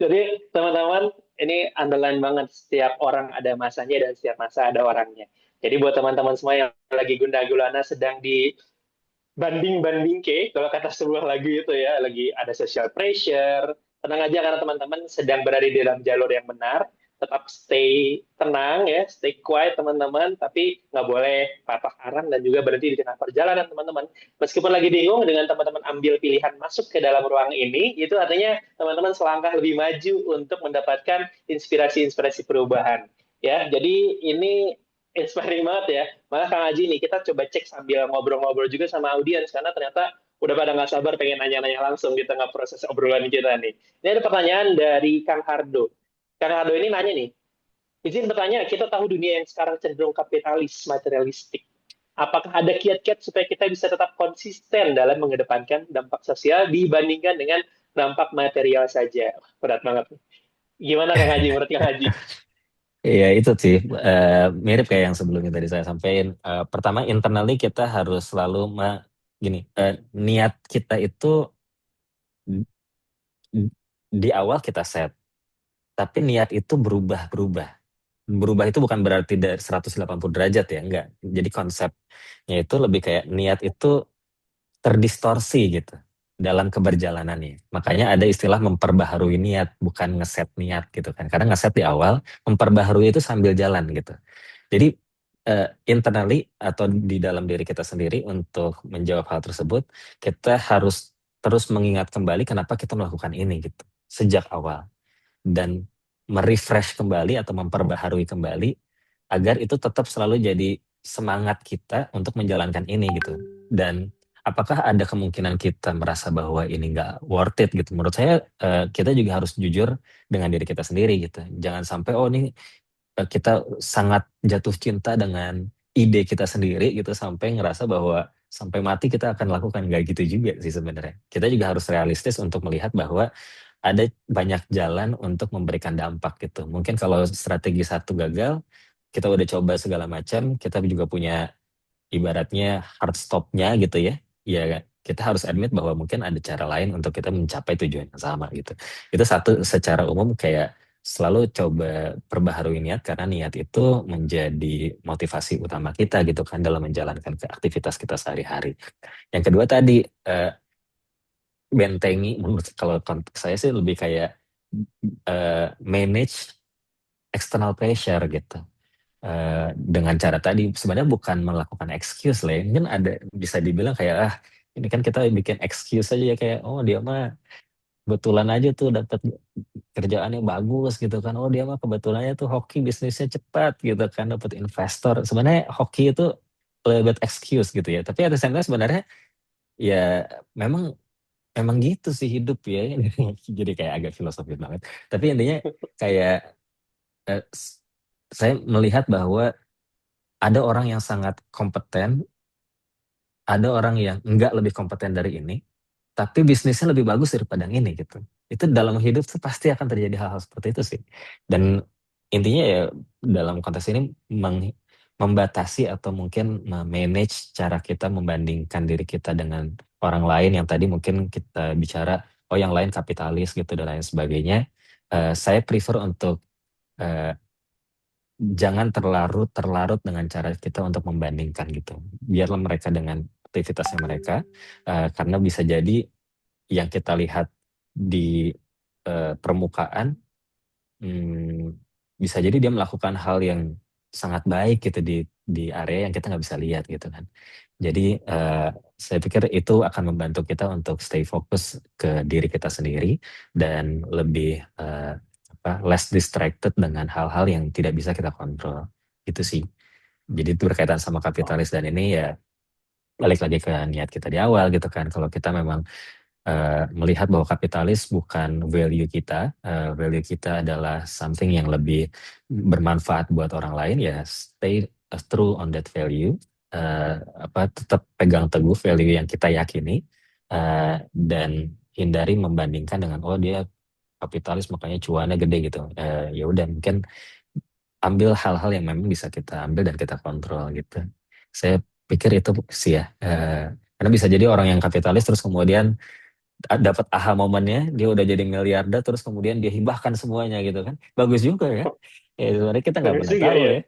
Jadi teman-teman, ini underline banget, setiap orang ada masanya dan setiap masa ada orangnya. Jadi buat teman-teman semua yang lagi gundah gulana sedang di banding-banding ke, kalau kata sebuah lagu itu ya, lagi ada social pressure, tenang aja karena teman-teman sedang berada di dalam jalur yang benar, tetap stay tenang ya, stay quiet teman-teman, tapi nggak boleh patah arang dan juga berhenti di tengah perjalanan teman-teman. Meskipun lagi bingung dengan teman-teman ambil pilihan masuk ke dalam ruang ini, itu artinya teman-teman selangkah lebih maju untuk mendapatkan inspirasi-inspirasi perubahan. Ya, jadi ini inspiring banget ya. Malah Kang Aji nih, kita coba cek sambil ngobrol-ngobrol juga sama audiens, karena ternyata udah pada nggak sabar pengen nanya-nanya langsung di tengah proses obrolan kita nih. Ini ada pertanyaan dari Kang Hardo. Kang Hardo ini nanya nih, izin bertanya, kita tahu dunia yang sekarang cenderung kapitalis, materialistik. Apakah ada kiat-kiat supaya kita bisa tetap konsisten dalam mengedepankan dampak sosial dibandingkan dengan dampak material saja? Berat banget. Gimana Kang Haji, menurut Kang Haji? Iya itu sih, mirip kayak yang sebelumnya tadi saya sampaikan. Pertama, internally kita harus selalu gini, niat kita itu di awal kita set, tapi niat itu berubah. Berubah itu bukan berarti dari 180 derajat ya, enggak. Jadi konsepnya itu lebih kayak niat itu terdistorsi gitu dalam keberjalanannya. Makanya ada istilah memperbaharui niat, bukan ngeset niat gitu kan. Karena ngeset di awal, memperbaharui itu sambil jalan gitu. Jadi internally atau di dalam diri kita sendiri, untuk menjawab hal tersebut, kita harus terus mengingat kembali kenapa kita melakukan ini gitu sejak awal, dan merefresh kembali atau memperbaharui kembali agar itu tetap selalu jadi semangat kita untuk menjalankan ini gitu. Dan apakah ada kemungkinan kita merasa bahwa ini nggak worth it gitu? Menurut saya kita juga harus jujur dengan diri kita sendiri gitu. Jangan sampai ini kita sangat jatuh cinta dengan ide kita sendiri gitu sampai ngerasa bahwa sampai mati kita akan lakukan. Nggak gitu juga sih sebenarnya. Kita juga harus realistis untuk melihat bahwa ada banyak jalan untuk memberikan dampak gitu. Mungkin kalau strategi satu gagal, kita udah coba segala macam, kita juga punya ibaratnya hard stopnya gitu ya. Ya kita harus admit bahwa mungkin ada cara lain untuk kita mencapai tujuan yang sama gitu. Itu satu, secara umum kayak selalu coba perbaharui niat karena niat itu menjadi motivasi utama kita gitu kan dalam menjalankan ke aktivitas kita sehari-hari. Yang kedua tadi bentengi, menurut kalau konteks saya sih lebih kayak manage external pressure gitu. Dengan cara tadi sebenarnya bukan melakukan excuse lah ya. Mungkin ada bisa dibilang kayak ini kan kita bikin excuse aja ya kayak dia mah kebetulan aja tuh dapat kerjaannya bagus gitu kan. Dia mah kebetulannya tuh hoki bisnisnya cepat gitu kan dapat investor. Sebenarnya hoki itu lebih excuse gitu ya. Tapi ada sebenarnya ya memang emang gitu sih hidup ya. Jadi kayak agak filosofis banget. Tapi intinya kayak eh, s- saya melihat bahwa ada orang yang sangat kompeten, ada orang yang enggak lebih kompeten dari ini, tapi bisnisnya lebih bagus daripada yang ini gitu. Itu dalam hidup tuh pasti akan terjadi hal-hal seperti itu sih. Dan intinya ya dalam konteks ini membatasi atau mungkin manage cara kita membandingkan diri kita dengan orang lain yang tadi mungkin kita bicara, yang lain kapitalis gitu dan lain sebagainya. Saya prefer untuk eh, jangan terlarut dengan cara kita untuk membandingkan gitu. Biarlah mereka dengan aktivitasnya mereka, karena bisa jadi yang kita lihat di permukaan, hmm, bisa jadi dia melakukan hal yang sangat baik gitu di area yang kita nggak bisa lihat gitu kan. Jadi saya pikir itu akan membantu kita untuk stay fokus ke diri kita sendiri dan lebih less distracted dengan hal-hal yang tidak bisa kita kontrol. Gitu sih. Jadi itu berkaitan sama kapitalis dan ini ya balik lagi ke niat kita di awal gitu kan. Kalau kita memang melihat bahwa kapitalis bukan value kita, value kita adalah something yang lebih bermanfaat buat orang lain, ya stay true on that value, tetap pegang teguh value yang kita yakini, dan hindari membandingkan dengan dia kapitalis makanya cuannya gede gitu. Ya udah mungkin ambil hal-hal yang memang bisa kita ambil dan kita kontrol gitu. Saya pikir itu sih ya. Karena bisa jadi orang yang kapitalis terus kemudian dapat aha momennya, dia udah jadi miliarder terus kemudian dia hibahkan semuanya gitu kan. Bagus juga ya. Ya sebenarnya kita nggak Bagus pernah juga tahu ya. ya.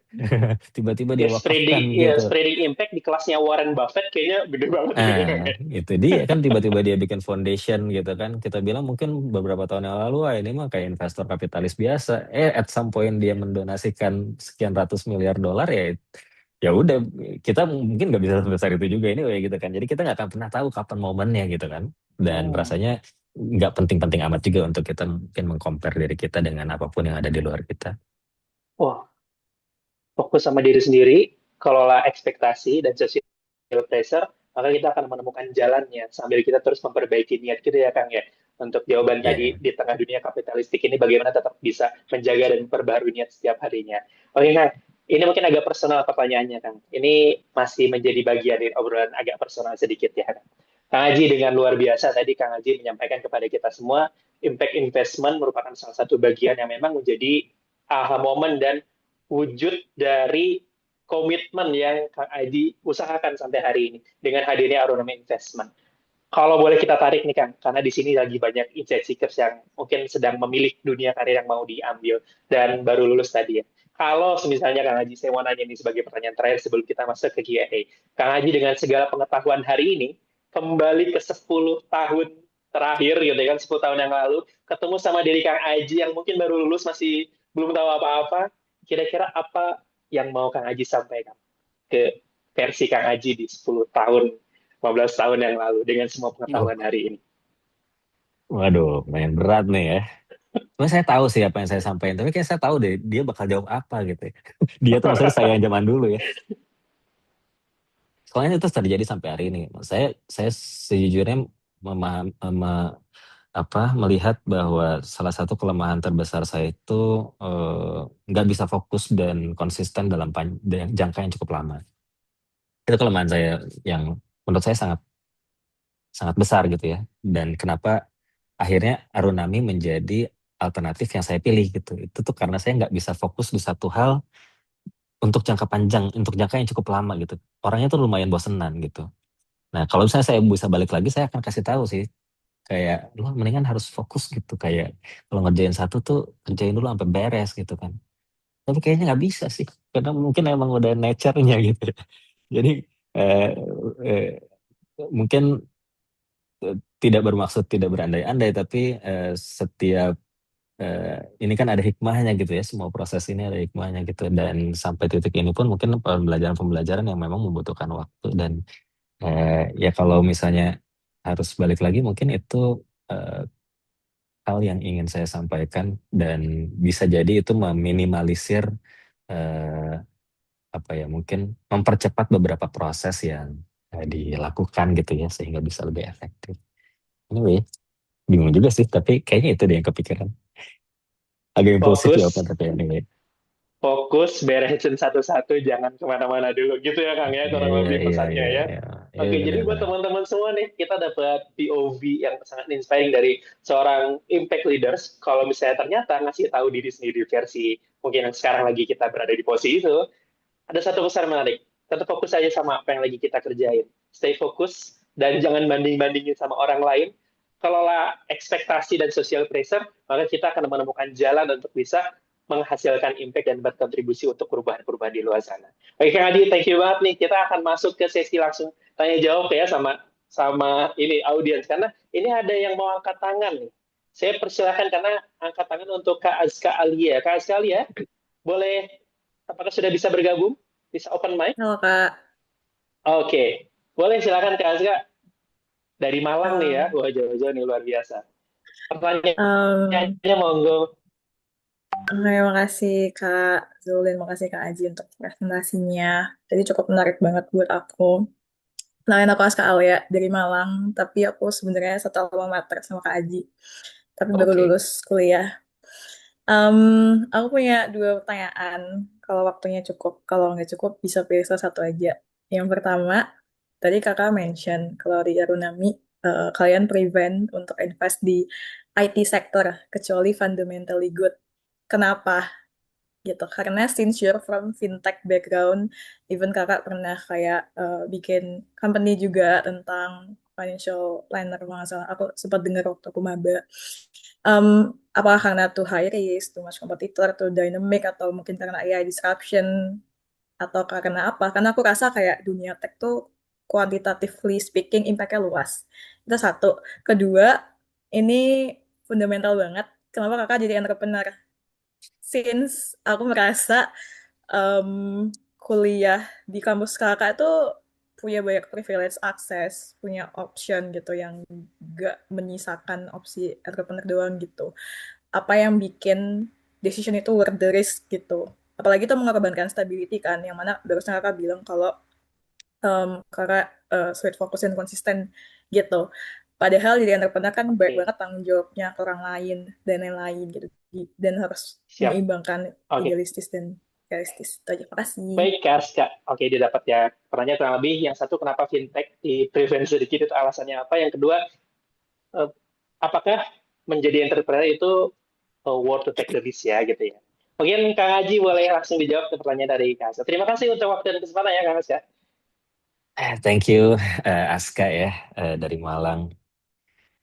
Tiba-tiba dia Ya wakafkan gitu. spreading impact di kelasnya Warren Buffett kayaknya gede banget gitu kan. Itu dia kan tiba-tiba dia bikin foundation gitu kan. Kita bilang mungkin beberapa tahun yang lalu ini mah kayak investor kapitalis biasa. At some point dia mendonasikan sekian ratus miliar dolar ya udah kita mungkin nggak bisa sebesar itu juga ini gitu kan. Jadi kita nggak akan pernah tahu kapan momennya gitu kan. Dan rasanya nggak penting-penting amat juga untuk kita mungkin mengcompare diri kita dengan apapun yang ada di luar kita. Wah, fokus sama diri sendiri, kelola ekspektasi dan social pressure, maka kita akan menemukan jalannya sambil kita terus memperbaiki niat kita ya Kang ya. Untuk jawaban tadi Ya, di tengah dunia kapitalistik ini bagaimana tetap bisa menjaga dan memperbarui niat setiap harinya. Oke Kang, ini mungkin agak personal pertanyaannya Kang. Ini masih menjadi bagian dari obrolan agak personal sedikit ya Kang. Kang Haji dengan luar biasa tadi Kang Haji menyampaikan kepada kita semua impact investment merupakan salah satu bagian yang memang menjadi aha moment dan wujud dari komitmen yang Kang Adi usahakan sampai hari ini dengan hadirnya Aronome Investment. Kalau boleh kita tarik nih Kang, karena di sini lagi banyak insight seekers yang mungkin sedang memilih dunia karir yang mau diambil dan baru lulus tadi ya. Kalau misalnya Kang Haji, saya mau nanya ini sebagai pertanyaan terakhir sebelum kita masuk ke Q&A. Kang Haji dengan segala pengetahuan hari ini, kembali ke 10 tahun terakhir gitu kan, 10 tahun yang lalu, ketemu sama diri Kang Haji yang mungkin baru lulus masih belum tahu apa-apa, kira-kira apa yang mau Kang Haji sampaikan ke versi Kang Haji di 10 tahun, 15 tahun yang lalu dengan semua pengetahuan hari ini? waduh, main berat nih ya. Cuma saya tahu sih apa yang saya sampaikan, tapi kayak saya tahu deh dia bakal jawab apa gitu ya. Dia tuh maksudnya saya yang zaman dulu ya. Soalnya itu terjadi sampai hari ini. Saya sejujurnya melihat bahwa salah satu kelemahan terbesar saya itu nggak bisa fokus dan konsisten dalam jangka yang cukup lama. Itu kelemahan saya yang menurut saya sangat sangat besar gitu ya. Dan kenapa akhirnya Arunami menjadi alternatif yang saya pilih gitu. Itu tuh karena saya nggak bisa fokus di satu hal untuk jangka panjang, untuk jangka yang cukup lama gitu. Orangnya tuh lumayan bosenan gitu. Nah, kalau misalnya saya bisa balik lagi, saya akan kasih tahu sih, kayak lo mendingan harus fokus gitu. Kayak kalau ngerjain satu tuh kerjain dulu sampai beres gitu kan. Tapi kayaknya nggak bisa sih, karena mungkin emang udah nature-nya gitu. Jadi eh, eh, mungkin tidak bermaksud tidak berandai-andai, tapi setiap ini kan ada hikmahnya gitu ya, semua proses ini ada hikmahnya gitu, dan sampai titik ini pun mungkin pembelajaran-pembelajaran yang memang membutuhkan waktu, dan ya kalau misalnya harus balik lagi mungkin itu hal yang ingin saya sampaikan, dan bisa jadi itu meminimalisir eh, apa ya, mungkin mempercepat beberapa proses yang dilakukan gitu ya, sehingga bisa lebih efektif. Anyway, bingung juga sih, tapi kayaknya itu deh yang kepikiran. Agak impulsif ya apa, Fokus, tapi anyway. fokus, beresin satu-satu, jangan kemana-mana dulu. Gitu ya Kang ya, kurang Iya, lebih iya, pesannya iya, ya. iya. Iya, Oke, jadi buat benar-benar. teman-teman semua nih, kita dapat POV yang sangat inspiring dari seorang impact leaders. Kalau misalnya ternyata ngasih tahu diri sendiri versi mungkin yang sekarang lagi kita berada di posisi itu, ada satu pesan menarik. Tetap fokus aja sama apa yang lagi kita kerjain. Stay fokus dan jangan banding-bandingin sama orang lain. Kelola ekspektasi dan social pressure, maka kita akan menemukan jalan untuk bisa menghasilkan impact dan berkontribusi untuk perubahan-perubahan di luar sana. Oke Kang Adi, thank you banget nih. Kita akan masuk ke sesi langsung tanya jawab ya sama sama ini audiens, karena ini ada yang mau angkat tangan nih. Saya persilahkan karena angkat tangan untuk Kak Azka Alia. Kak Azka Alia, boleh, apakah sudah bisa bergabung? Bisa open mic? Halo Kak. Oke, boleh silakan Kak Azka. Dari Malang nih ya, Um, wah jauh-jauh nih, luar biasa. um, Pertanyaannya monggo. oke, makasih Kak Zulin, makasih Kak Aji untuk presentasinya. Jadi cukup menarik banget buat aku. Kenalin aku Aska Alia dari Malang, tapi aku sebenarnya satu alma mater sama Kak Aji. Tapi baru Oke, lulus kuliah. Um, aku punya dua pertanyaan. Kalau waktunya cukup, kalau nggak cukup bisa pilih salah satu aja. Yang pertama, tadi kakak mention kalau di Arunami kalian prevent untuk invest di IT sector kecuali fundamentally good. Kenapa? Gitu. Karena since you're from fintech background, even kakak pernah kayak bikin company juga tentang financial planner kalau nggak salah. Aku sempat dengar waktu aku maba. Um, apakah karena too high risk, too much competitor, too dynamic, atau mungkin karena AI disruption, atau karena apa? Karena aku rasa kayak dunia tech tuh quantitatively speaking impact-nya luas. Itu satu. Kedua, ini fundamental banget. Kenapa kakak jadi entrepreneur? Since aku merasa um, kuliah di kampus kakak itu punya banyak privilege akses, punya option gitu yang gak menyisakan opsi entrepreneur doang gitu. Apa yang bikin decision itu worth the risk gitu. Apalagi itu mengorbankan stability kan, yang mana barusan kakak bilang kalau kakak sweet fokus dan konsisten gitu. Padahal jadi entrepreneur kan banyak oke, banget tanggung jawabnya ke orang lain dan lain-lain gitu. Dan harus siap. menyeimbangkan Oke, idealistis dan realistis. Itu aja. Makasih. baik Kak Azka. Oke, dia dapat ya. Pertanyaan kurang lebih, yang satu kenapa fintech di prevent sedikit, itu alasannya apa? Yang kedua, eh, apakah menjadi entrepreneur itu worth to take the risk ya gitu ya. Mungkin Kang Haji boleh langsung dijawab ke pertanyaan dari Kak Azka. Terima kasih untuk waktu dan kesempatan ya Kang Azka. Thank you Aska ya, dari Malang.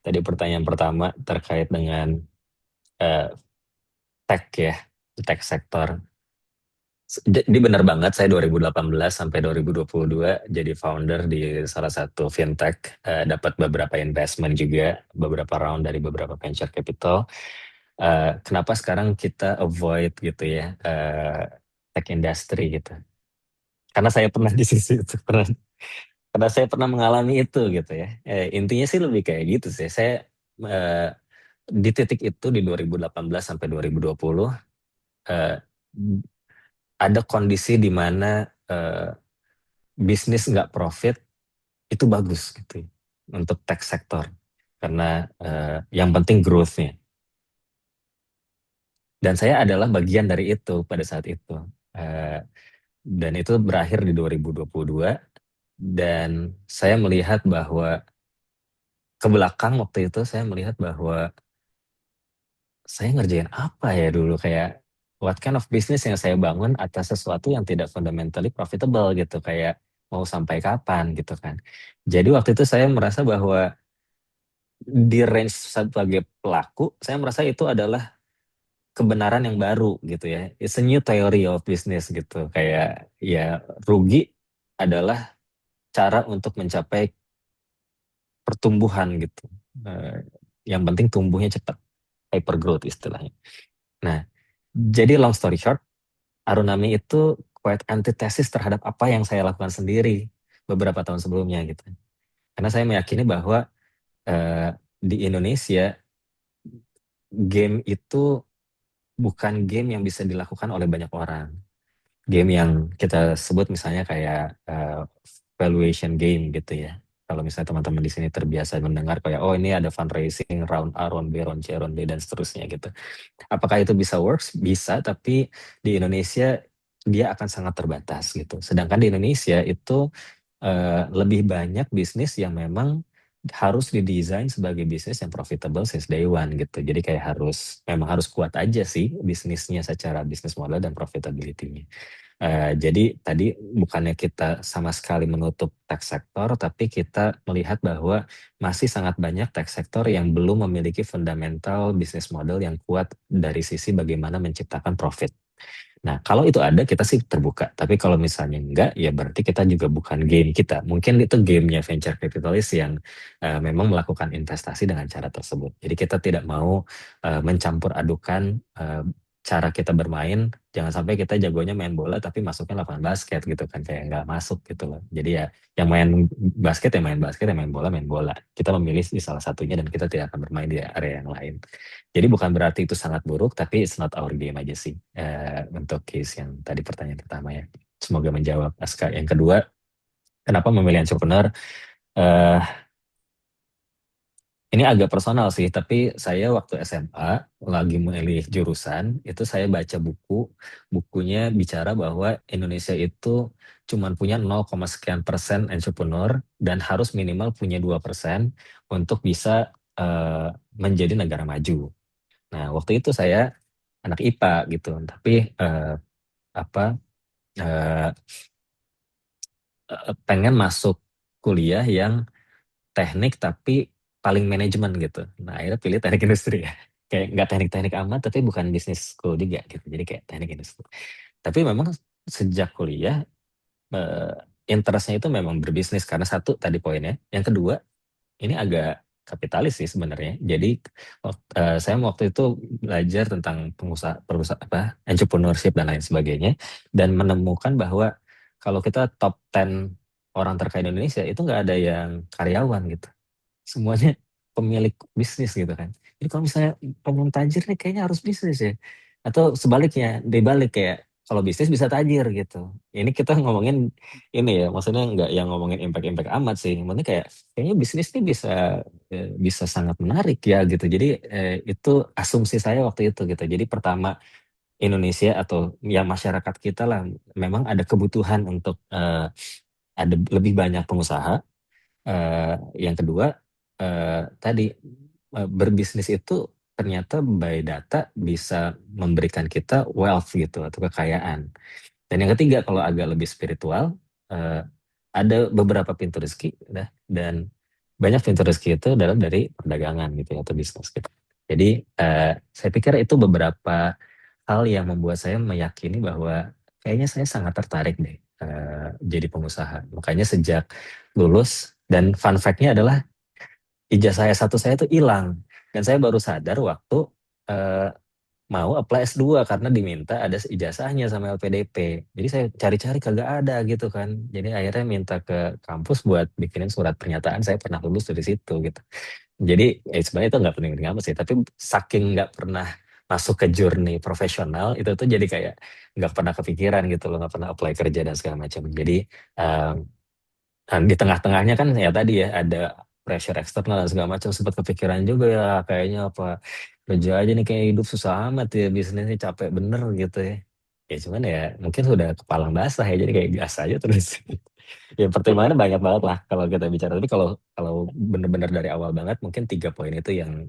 Tadi pertanyaan pertama terkait dengan eh, tech ya, tech sektor. Jadi benar banget, saya 2018 sampai 2022 jadi founder di salah satu fintech, dapat beberapa investment juga, beberapa round dari beberapa venture capital. Kenapa sekarang kita avoid gitu ya, tech industry gitu? Karena saya pernah di sisi itu, karena saya pernah mengalami itu gitu ya. Intinya sih lebih kayak gitu sih. Saya eh, di titik itu di 2018 sampai 2020, eh, ada kondisi di mana bisnis nggak profit itu bagus gitu ya, untuk tech sektor, karena yang penting growth-nya. Dan saya adalah bagian dari itu pada saat itu. Eh, dan itu berakhir di 2022. Dan saya melihat bahwa ke belakang waktu itu saya melihat bahwa saya ngerjain apa ya dulu, kayak what kind of business yang saya bangun atas sesuatu yang tidak fundamentally profitable gitu, kayak mau sampai kapan gitu kan. Jadi waktu itu saya merasa bahwa di range sebagai pelaku, saya merasa itu adalah kebenaran yang baru gitu ya. It's a new theory of business gitu. Kayak ya rugi adalah cara untuk mencapai pertumbuhan gitu. Eh, yang penting tumbuhnya cepat, hyper growth istilahnya. Nah, jadi long story short, Arunami itu quite antitesis terhadap apa yang saya lakukan sendiri beberapa tahun sebelumnya gitu. Karena saya meyakini bahwa di Indonesia game itu bukan game yang bisa dilakukan oleh banyak orang. Game yang kita sebut misalnya kayak valuation game gitu ya. Kalau misalnya teman-teman di sini terbiasa mendengar kayak oh ini ada fundraising round A, round B, round C, round D dan seterusnya gitu. Apakah itu bisa works? Bisa, tapi di Indonesia dia akan sangat terbatas gitu. Sedangkan di Indonesia itu lebih banyak bisnis yang memang harus didesain sebagai bisnis yang profitable since day one gitu. Jadi kayak memang harus kuat aja sih bisnisnya secara bisnis model dan profitability-nya. Jadi tadi bukannya kita sama sekali menutup tech sektor, tapi kita melihat bahwa masih sangat banyak tech sektor yang belum memiliki fundamental bisnis model yang kuat dari sisi bagaimana menciptakan profit. Nah, kalau itu ada, kita sih terbuka. Tapi kalau misalnya enggak, ya berarti kita juga bukan game kita. Mungkin itu gamenya venture capitalist yang memang melakukan investasi dengan cara tersebut. Jadi kita tidak mau mencampur adukan cara kita bermain. Jangan sampai kita jagonya main bola tapi masuknya lapangan basket gitu kan. Kayak nggak masuk gitu loh. Jadi ya yang main basket ya main basket, yang main bola. Kita memilih di salah satunya dan kita tidak akan bermain di area yang lain. Jadi bukan berarti itu sangat buruk, tapi it's not our game aja sih. Untuk case yang tadi pertanyaan pertama ya. Semoga menjawab. Aska, yang kedua, kenapa memilih entrepreneur? Eh, ini agak personal sih, tapi saya waktu SMA lagi memilih jurusan, itu saya baca bukunya bicara bahwa Indonesia itu cuma punya 0, sekian persen entrepreneur dan harus minimal punya 2% untuk bisa menjadi negara maju. Nah, waktu itu saya anak IPA gitu, tapi apa eh, pengen masuk kuliah yang teknik tapi paling manajemen gitu. Nah, akhirnya pilih teknik industri ya. Kayak nggak teknik-teknik amat, tapi bukan bisnis school juga gitu. Jadi kayak teknik industri. Tapi memang sejak kuliah eh, interestnya itu memang berbisnis karena satu tadi poinnya. Yang kedua ini agak kapitalis sih sebenarnya. Jadi saya waktu itu belajar tentang perusahaan apa entrepreneurship dan lain sebagainya dan menemukan bahwa kalau kita top 10 orang terkaya di Indonesia itu nggak ada yang karyawan gitu. Semuanya pemilik bisnis gitu kan. Jadi kalau misalnya pengen tajir nih kayaknya harus bisnis ya. Atau sebaliknya, dibalik kayak kalau bisnis bisa tajir gitu. Ini kita ngomongin ini ya, maksudnya nggak yang ngomongin impact-impact amat sih. Maksudnya kayak kayaknya bisnis ini bisa sangat menarik ya gitu. Jadi itu asumsi saya waktu itu gitu. Jadi pertama Indonesia atau ya masyarakat kita lah memang ada kebutuhan untuk ada lebih banyak pengusaha. Yang kedua tadi berbisnis itu ternyata by data bisa memberikan kita wealth gitu atau kekayaan. Dan yang ketiga kalau agak lebih spiritual ada beberapa pintu rezeki dan banyak pintu rezeki itu adalah dari perdagangan gitu ya, atau bisnis gitu. Jadi saya pikir itu beberapa hal yang membuat saya meyakini bahwa kayaknya saya sangat tertarik deh jadi pengusaha. Makanya sejak lulus dan fun fact-nya adalah ijazah S1 saya tuh hilang. Dan saya baru sadar waktu eh, mau apply S2 karena diminta ada ijazahnya sama LPDP. Jadi saya cari-cari kagak ada gitu kan. Jadi akhirnya minta ke kampus buat bikinin surat pernyataan saya pernah lulus dari situ gitu. Jadi sebenarnya itu nggak penting-penting amat sih. Tapi saking nggak pernah masuk ke journey profesional itu tuh jadi kayak nggak pernah kepikiran gitu loh, nggak pernah apply kerja dan segala macam. Jadi eh, dan di tengah-tengahnya kan ya tadi ya ada pressure eksternal dan segala macam, sempat kepikiran juga ya kayaknya apa kerja aja nih kayak hidup susah amat ya, bisnisnya capek bener gitu ya. Ya cuman ya mungkin sudah kepalang basah ya jadi kayak gas aja terus. Ya pertimbangannya banyak banget lah kalau kita bicara. Tapi kalau kalau benar-benar dari awal banget, mungkin 3 poin itu yang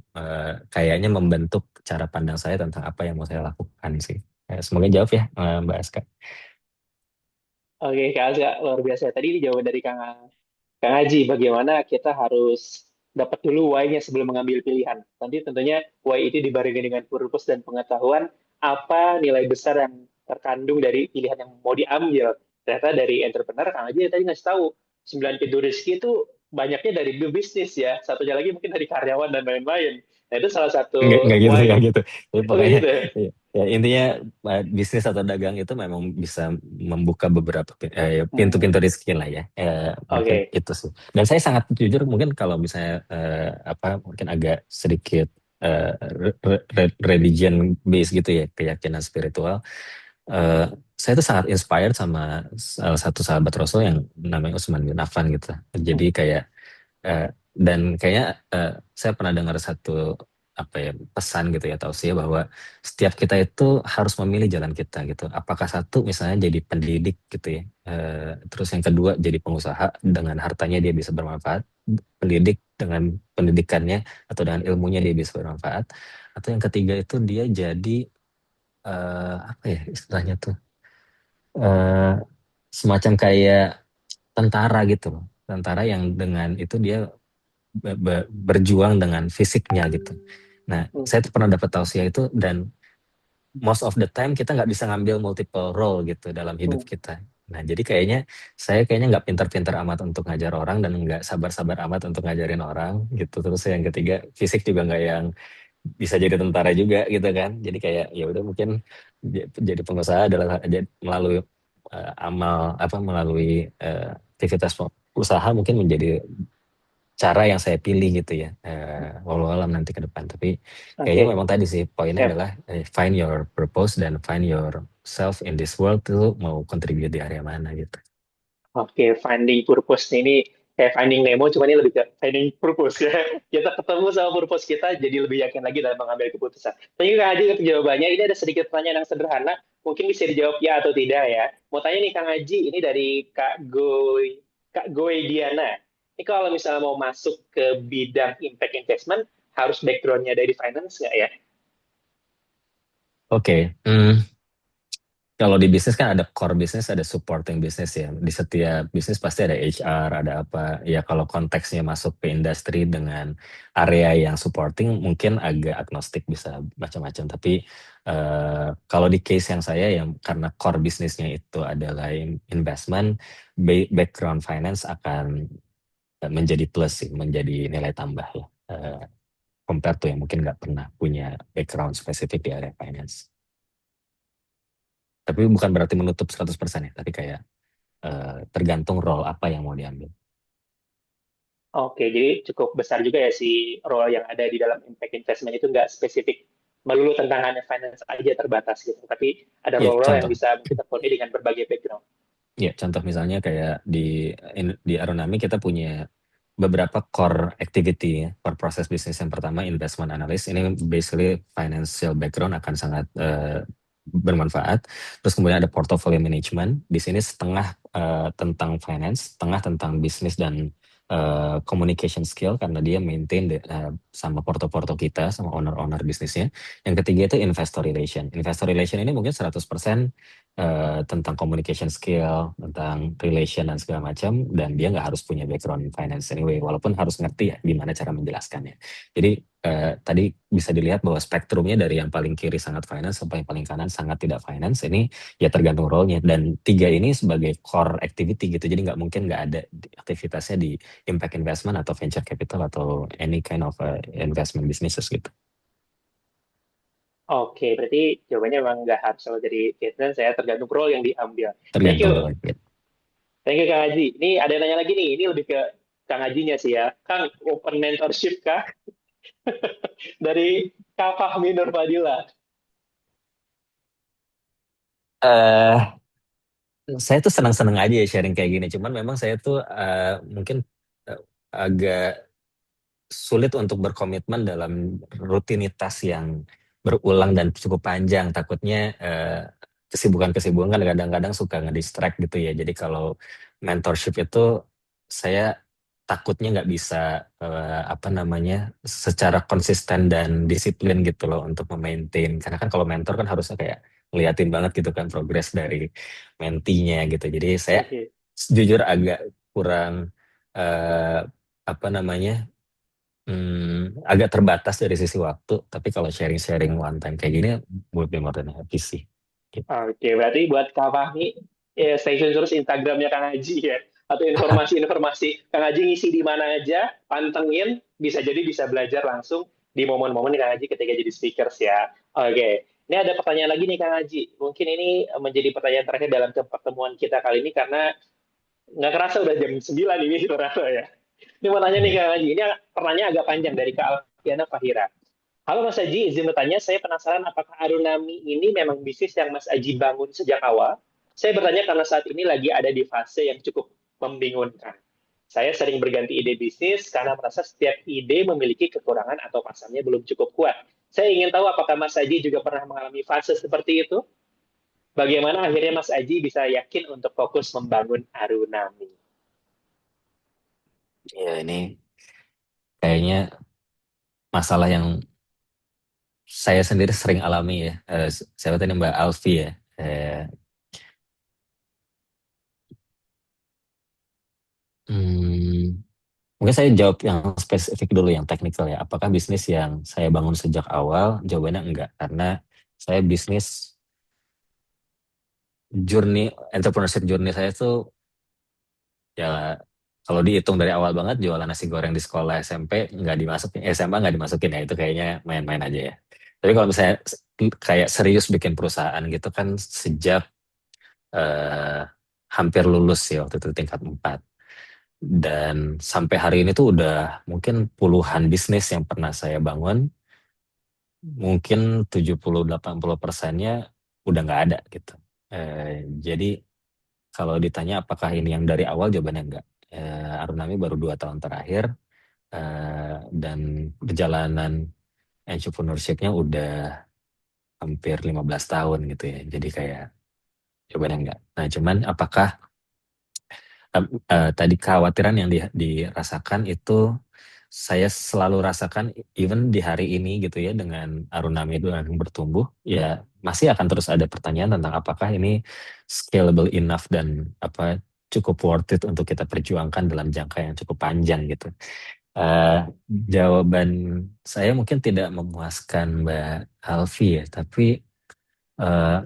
kayaknya membentuk cara pandang saya tentang apa yang mau saya lakukan sih. Semoga jawab ya, Mbak Aska. Oke, Kak Azga, luar biasa. Tadi dijawab dari Kang Haji, bagaimana kita harus dapat dulu why-nya sebelum mengambil pilihan. Nanti tentunya why itu dibarengi dengan purpose dan pengetahuan apa nilai besar yang terkandung dari pilihan yang mau diambil. Ternyata dari entrepreneur, Kang Haji tadi ngasih tahu, 9 pintu rezeki itu banyaknya dari bisnis ya. Satunya lagi mungkin dari karyawan dan lain-lain. Nah, itu salah Nggak satu gitu, why. nggak gitu. Jadi Oh, pokoknya gitu ya? ya, intinya bisnis atau dagang itu memang bisa membuka beberapa Hmm, pintu-pintu rezeki lah ya. Mungkin oke. itu sih. Dan saya sangat jujur mungkin kalau misalnya apa mungkin agak sedikit religion based gitu ya, keyakinan spiritual. eh, saya tuh sangat inspired sama salah satu sahabat Rasul yang namanya Utsman bin Affan gitu. Jadi kayak dan kayaknya saya pernah dengar satu apa ya pesan gitu ya tausiah bahwa setiap kita itu harus memilih jalan kita gitu. Apakah satu misalnya jadi pendidik gitu ya, terus yang kedua jadi pengusaha dengan hartanya dia bisa bermanfaat, pendidik dengan pendidikannya atau dengan ilmunya dia bisa bermanfaat, atau yang ketiga itu dia jadi apa ya istilahnya tuh eh, semacam kayak tentara gitu loh, tentara yang dengan itu dia berjuang dengan fisiknya gitu. Nah, Hmm, saya tuh pernah dapat tausiah itu dan most of the time kita nggak bisa ngambil multiple role gitu dalam hidup hmm. kita. Nah, jadi kayaknya saya kayaknya nggak pintar-pintar amat untuk ngajar orang dan nggak sabar-sabar amat untuk ngajarin orang gitu. Terus yang ketiga fisik juga nggak yang bisa jadi tentara juga gitu kan. Jadi kayak ya udah mungkin jadi pengusaha adalah melalui amal apa melalui aktivitas usaha mungkin menjadi cara yang saya pilih gitu ya. Walau alam nanti ke depan. Tapi kayaknya Oke, memang tadi sih poinnya siap. adalah find your purpose dan find yourself in this world tuh mau contribute di area mana gitu. Oke, finding purpose ini kayak finding Nemo, cuma ini lebih ke finding purpose ya. Kita ketemu sama purpose kita, jadi lebih yakin lagi dalam mengambil keputusan. Thank you Kang Haji untuk jawabannya. Ini ada sedikit pertanyaan yang sederhana, mungkin bisa dijawab ya atau tidak ya. Mau tanya nih Kang Haji, ini dari Kak Goy Diana. Ini kalau misalnya mau masuk ke bidang impact investment, harus background-nya dari finance nggak ya? Oke, kalau di bisnis kan ada core bisnis, ada supporting bisnis ya. Di setiap bisnis pasti ada HR, ada apa. Ya kalau konteksnya masuk ke industri dengan area yang supporting, mungkin agak agnostik bisa macam-macam. Tapi kalau di case yang saya, yang karena core bisnisnya itu adalah investment, background finance akan menjadi plus sih, menjadi nilai tambah ya. Compare tuh yang mungkin nggak pernah punya background spesifik di area finance. Tapi bukan berarti menutup 100% ya, tapi kayak tergantung role apa yang mau diambil. Oke, jadi cukup besar juga ya si role yang ada di dalam impact investment itu nggak spesifik melulu tentang hanya finance aja terbatas gitu, tapi ada Iya, role-role yang contoh. bisa kita penuhi dengan berbagai background. Iya, contoh misalnya kayak di Aeronami kita punya beberapa core activity ya, core process bisnis. Yang pertama investment analyst, ini basically financial background akan sangat bermanfaat. Terus kemudian ada portfolio management, di sini setengah tentang finance, setengah tentang bisnis dan communication skill karena dia maintain sama porto-porto kita, sama owner-owner bisnisnya. Yang ketiga itu investor relation. Investor relation ini mungkin 100% tentang communication skill, tentang relation dan segala macam, dan dia nggak harus punya background in finance anyway, walaupun harus ngerti ya gimana cara menjelaskannya. Jadi tadi bisa dilihat bahwa spektrumnya dari yang paling kiri sangat finance sampai yang paling kanan sangat tidak finance. Ini ya tergantung role-nya, dan tiga ini sebagai core activity gitu. Jadi nggak mungkin nggak ada aktivitasnya di impact investment atau venture capital atau any kind of investment businesses gitu. Oke, berarti jawabannya memang nggak harus selalu jadi finance ya, tergantung role yang diambil. Thank you, Tergantung role gitu. thank you Kang Haji. Ini ada yang nanya lagi nih, ini lebih ke Kang Hajinya sih ya. Kang, open mentorship kah? Dari Kak Fahmi Nurfadila. eh saya tuh senang-senang aja ya sharing kayak gini. Cuman memang saya tuh mungkin agak sulit untuk berkomitmen dalam rutinitas yang berulang dan cukup panjang. Takutnya kesibukan-kesibukan kan kadang-kadang suka ngedistract gitu ya. Jadi kalau mentorship itu saya takutnya nggak bisa secara konsisten dan disiplin gitu loh untuk memaintain, karena kan kalau mentor kan harusnya kayak ngeliatin banget gitu kan progres dari mentinya gitu. Jadi saya Oke. jujur agak kurang eh, apa namanya agak terbatas dari sisi waktu, tapi kalau sharing-sharing one time kayak gini would be more than happy sih. Gitu. Oke, berarti buat Kak Fahmi, stay tune terus Instagramnya Kang Haji ya. Atau informasi-informasi Kang Haji ngisi di mana aja, pantengin, bisa jadi bisa belajar langsung di momen-momen Kang Haji ketika jadi speakers ya. Oke, ini ada pertanyaan lagi nih Kang Haji. Mungkin ini menjadi pertanyaan terakhir dalam pertemuan kita kali ini karena nggak kerasa udah jam 9 ini ternyata ya. Ini mau nanya nih Kang Haji, ini pertanyaan agak panjang dari Kak Alfiana Fahira. Halo Mas Aji, izin bertanya, saya penasaran apakah Arunami ini memang bisnis yang Mas Aji bangun sejak awal? Saya bertanya karena saat ini lagi ada di fase yang cukup membingungkan. Saya sering berganti ide bisnis karena merasa setiap ide memiliki kekurangan atau pasarnya belum cukup kuat. Saya ingin tahu apakah Mas Aji juga pernah mengalami fase seperti itu? Bagaimana akhirnya Mas Aji bisa yakin untuk fokus membangun Arunami? Ya ini kayaknya masalah yang saya sendiri sering alami ya. Saya tadi Mbak Alfi ya. Hmm, Mungkin saya jawab yang spesifik dulu, yang teknikal ya. Apakah bisnis yang saya bangun sejak awal? Jawabannya enggak, karena saya bisnis entrepreneurship journey saya tuh ya kalau dihitung dari awal banget jualan nasi goreng di sekolah SMP nggak dimasukin, SMA nggak dimasukin ya, itu kayaknya main-main aja ya. Tapi kalau misalnya kayak serius bikin perusahaan gitu kan sejak eh, hampir lulus sih waktu itu tingkat 4. Dan sampai hari ini tuh udah mungkin puluhan bisnis yang pernah saya bangun, mungkin 70-80%-nya udah nggak ada gitu. Jadi kalau ditanya apakah ini yang dari awal, jawabannya enggak. Arunami baru 2 tahun terakhir, dan perjalanan entrepreneurship-nya udah hampir 15 tahun gitu ya. Jadi kayak jawabannya enggak. Nah cuman apakah tadi kekhawatiran yang dirasakan itu saya selalu rasakan even di hari ini gitu ya, dengan Arunami itu yang bertumbuh, ya masih akan terus ada pertanyaan tentang apakah ini scalable enough dan cukup worth it untuk kita perjuangkan dalam jangka yang cukup panjang gitu. Jawaban saya mungkin tidak memuaskan Mbak Alfi ya, tapi uh,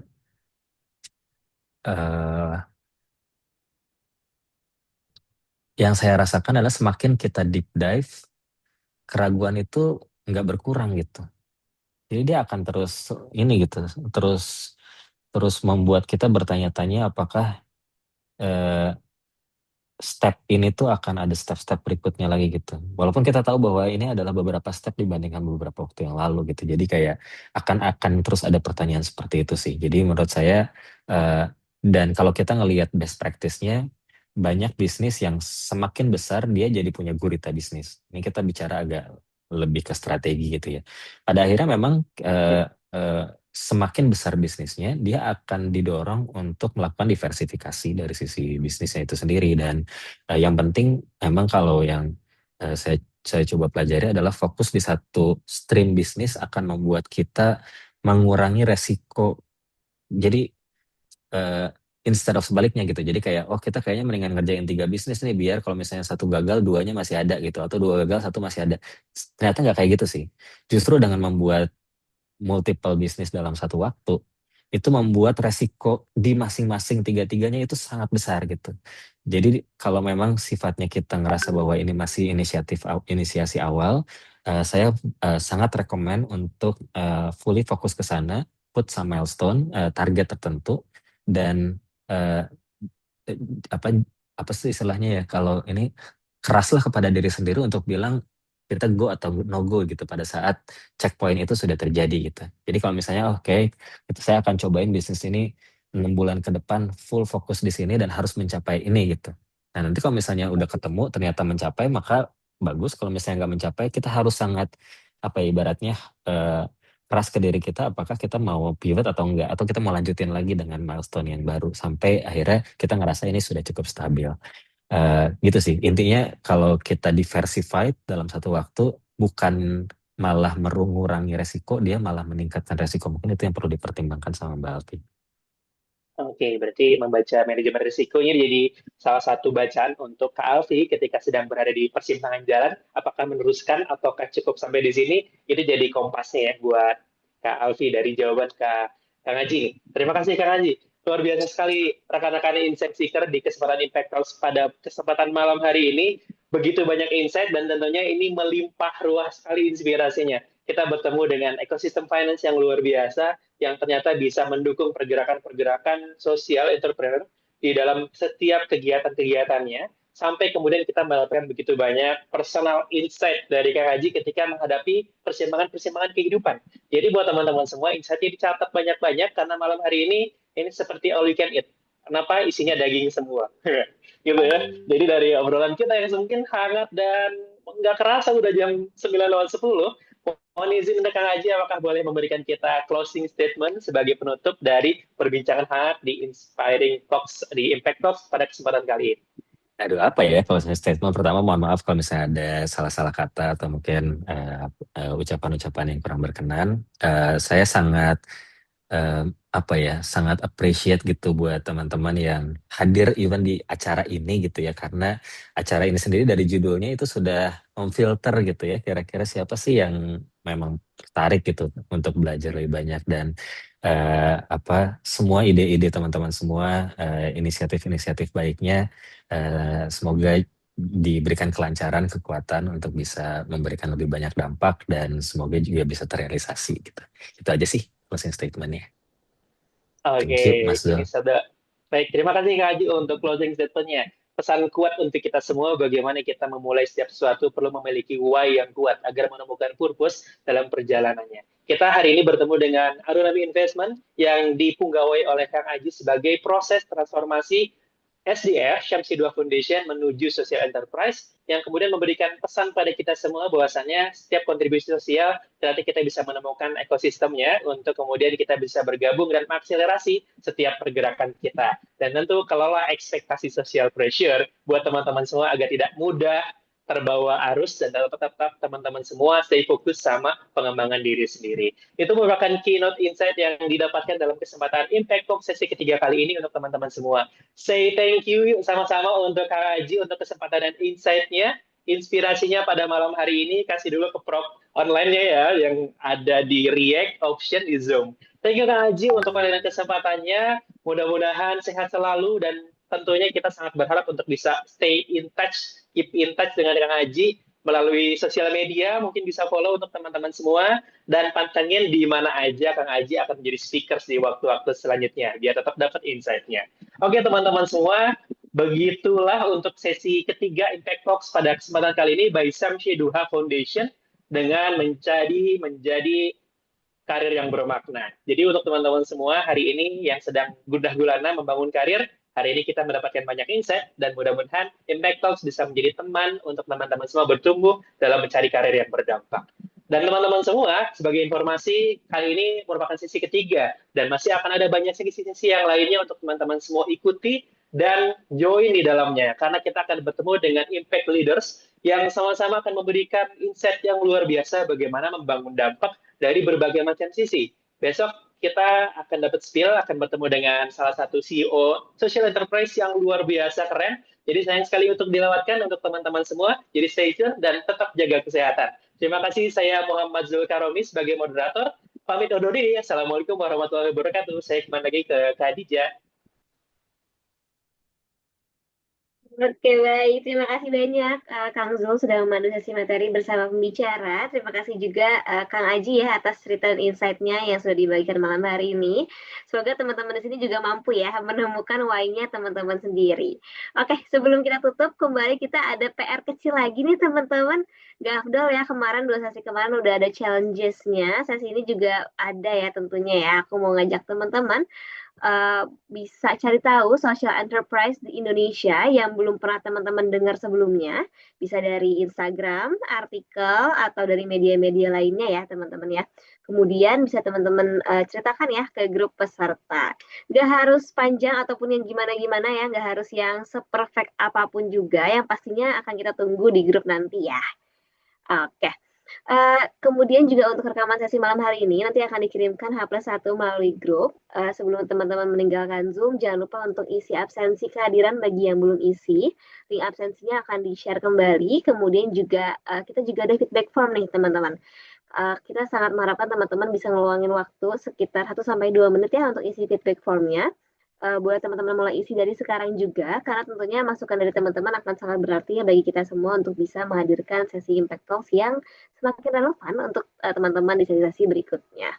uh, yang saya rasakan adalah semakin kita deep dive, keraguan itu nggak berkurang gitu. Jadi dia akan terus ini gitu, terus membuat kita bertanya-tanya apakah step ini tuh akan ada step-step berikutnya lagi gitu. Walaupun kita tahu bahwa ini adalah beberapa step dibandingkan beberapa waktu yang lalu gitu. Jadi kayak akan terus ada pertanyaan seperti itu sih. Jadi menurut saya dan kalau kita ngelihat best practice-nya, banyak bisnis yang semakin besar dia jadi punya gurita bisnis. Ini kita bicara agak lebih ke strategi gitu ya. Pada akhirnya memang semakin besar bisnisnya, dia akan didorong untuk melakukan diversifikasi dari sisi bisnisnya itu sendiri. Dan yang penting memang kalau yang saya coba pelajari adalah fokus di satu stream bisnis akan membuat kita mengurangi resiko. Jadi instead of sebaliknya gitu. Jadi kayak kita kayaknya mendingan ngerjain 3 bisnis nih, biar kalau misalnya satu gagal 2-nya masih ada gitu, atau 2 gagal 1 masih ada. Ternyata nggak kayak gitu sih. Justru dengan membuat multiple bisnis dalam satu waktu, itu membuat resiko di masing-masing 3-tiganya itu sangat besar gitu. Jadi kalau memang sifatnya kita ngerasa bahwa ini masih inisiasi awal, saya sangat rekomen untuk fully fokus ke sana, put some milestone, target tertentu, dan apa sih istilahnya ya, kalau ini keraslah kepada diri sendiri untuk bilang kita go atau no go gitu pada saat checkpoint itu sudah terjadi gitu. Jadi kalau misalnya itu saya akan cobain bisnis ini 6 bulan ke depan, full fokus di sini dan harus mencapai ini gitu. Nah nanti kalau misalnya udah ketemu ternyata mencapai, maka bagus. Kalau misalnya nggak mencapai, kita harus sangat ibaratnya trust ke diri kita apakah kita mau pivot atau enggak, atau kita mau lanjutin lagi dengan milestone yang baru sampai akhirnya kita ngerasa ini sudah cukup stabil. Gitu sih intinya, kalau kita diversified dalam satu waktu bukan malah mengurangi resiko, dia malah meningkatkan resiko. Mungkin itu yang perlu dipertimbangkan sama Mbak Alfi. Oke, berarti membaca manajemen risikonya jadi salah satu bacaan untuk Kak Alfi ketika sedang berada di persimpangan jalan, apakah meneruskan ataukah cukup sampai di sini, itu jadi kompasnya ya buat Kak Alfi dari jawaban Kang Haji. Terima kasih Kang Haji. Luar biasa sekali rekan-rekan Insight Seeker di kesempatan Impact Talks pada kesempatan malam hari ini. Begitu banyak insight dan tentunya ini melimpah ruah sekali inspirasinya. Kita bertemu dengan ekosistem finance yang luar biasa, yang ternyata bisa mendukung pergerakan-pergerakan sosial entrepreneur di dalam setiap kegiatan-kegiatannya, sampai kemudian kita mendapatkan begitu banyak personal insight dari Kang Haji ketika menghadapi persimpangan-persimpangan kehidupan. Jadi buat teman-teman semua, insight-nya dicatat banyak-banyak, karena malam hari ini seperti all you can eat. Kenapa? Isinya daging semua. Gitu ya. Jadi dari obrolan kita yang mungkin hangat dan nggak kerasa udah jam 9:10, mohon izin Kang Haji, apakah boleh memberikan kita closing statement sebagai penutup dari perbincangan hangat di Inspiring Talks, di Impact Talks pada kesempatan kali ini? Aduh, apa ya closing statement? Pertama, mohon maaf kalau misalnya ada salah-salah kata atau mungkin ucapan-ucapan yang kurang berkenan. Saya sangat sangat appreciate gitu buat teman-teman yang hadir even di acara ini gitu ya, karena acara ini sendiri dari judulnya itu sudah memfilter gitu ya, kira-kira siapa sih yang memang tertarik gitu untuk belajar lebih banyak, dan semua ide-ide teman-teman semua, inisiatif-inisiatif baiknya, semoga diberikan kelancaran, kekuatan untuk bisa memberikan lebih banyak dampak, dan semoga juga bisa terrealisasi gitu. Itu aja sih closing statement-nya. Oke, ini sudah. Baik, terima kasih Kak Haji untuk closing statement-nya. Pesan kuat untuk kita semua, bagaimana kita memulai setiap sesuatu perlu memiliki why yang kuat agar menemukan purpose dalam perjalanannya. Kita hari ini bertemu dengan Arunami Investment yang dipunggawai oleh Kang Haji sebagai proses transformasi SDF, Syamsi 2 Foundation, menuju social enterprise, yang kemudian memberikan pesan pada kita semua bahwasannya setiap kontribusi sosial ternyata kita bisa menemukan ekosistemnya untuk kemudian kita bisa bergabung dan mengakselerasi setiap pergerakan kita. Dan tentu kelola ekspektasi social pressure buat teman-teman semua agar tidak mudah terbawa arus, dan tetap teman-teman semua stay fokus sama pengembangan diri sendiri. Itu merupakan keynote insight yang didapatkan dalam kesempatan Impact Talk sesi ketiga kali ini untuk teman-teman semua. Say thank you sama-sama untuk Kang Haji untuk kesempatan dan insight-nya, inspirasinya pada malam hari ini. Kasih dulu ke Prof online-nya ya, yang ada di React Option di Zoom. Thank you Kang Haji untuk kalian kesempatannya. Mudah-mudahan sehat selalu, dan tentunya kita sangat berharap untuk bisa stay in touch, keep in touch dengan Kang Haji melalui sosial media. Mungkin bisa follow untuk teman-teman semua, dan pantengin di mana aja Kang Haji akan menjadi speakers di waktu-waktu selanjutnya, biar tetap dapat insight-nya. Oke teman-teman semua, begitulah untuk sesi ketiga Impact Talks pada kesempatan kali ini by Syamsi 2 Foundation dengan menjadi karir yang bermakna. Jadi untuk teman-teman semua hari ini yang sedang gundah gulana membangun karir, hari ini kita mendapatkan banyak insight, dan mudah-mudahan Impact Talks bisa menjadi teman untuk teman-teman semua bertumbuh dalam mencari karir yang berdampak. Dan teman-teman semua, sebagai informasi, kali ini merupakan sesi ketiga, dan masih akan ada banyak sesi-sesi yang lainnya untuk teman-teman semua ikuti dan join di dalamnya, karena kita akan bertemu dengan impact leaders yang sama-sama akan memberikan insight yang luar biasa bagaimana membangun dampak dari berbagai macam sisi. Besok kita akan dapat spill, akan bertemu dengan salah satu CEO social enterprise yang luar biasa keren. Jadi sayang sekali untuk dilewatkan untuk teman-teman semua. Jadi stay tune dan tetap jaga kesehatan. Terima kasih, saya Muhammad Zulkaromi sebagai moderator. Pamit undur diri. Assalamualaikum warahmatullahi wabarakatuh. Saya kembali lagi ke Khadijah. Oke, baik. Terima kasih banyak Kang Zul sudah memandu sesi materi bersama pembicara. Terima kasih juga Kang Aji ya atas cerita dan insight-nya yang sudah dibagikan malam hari ini. Semoga teman-teman di sini juga mampu ya menemukan why-nya teman-teman sendiri. Oke, sebelum kita tutup, kembali kita ada PR kecil lagi nih teman-teman. Nggak afdol ya, kemarin 2 sesi kemarin udah ada challenges-nya, sesi ini juga ada ya tentunya ya. Aku mau ngajak teman-teman bisa cari tahu social enterprise di Indonesia yang belum pernah teman-teman dengar sebelumnya. Bisa dari Instagram, artikel, atau dari media-media lainnya ya teman-teman ya. Kemudian bisa teman-teman ceritakan ya ke grup peserta. Nggak harus panjang ataupun yang gimana-gimana ya, nggak harus yang seperfect apapun juga. Yang pastinya akan kita tunggu di grup nanti ya. Oke. Kemudian juga untuk rekaman sesi malam hari ini nanti akan dikirimkan H+1 melalui grup. Sebelum teman-teman meninggalkan Zoom, jangan lupa untuk isi absensi kehadiran bagi yang belum isi. Link absensinya akan di-share kembali. Kemudian juga kita juga ada feedback form nih teman-teman. Kita sangat mengharapkan teman-teman bisa ngeluangin waktu sekitar 1-2 menit ya untuk isi feedback formnya. Boleh teman-teman mulai isi dari sekarang juga, karena tentunya masukan dari teman-teman akan sangat berarti ya bagi kita semua untuk bisa menghadirkan sesi Impact Talks yang semakin relevan untuk teman-teman di sesi-sesi berikutnya.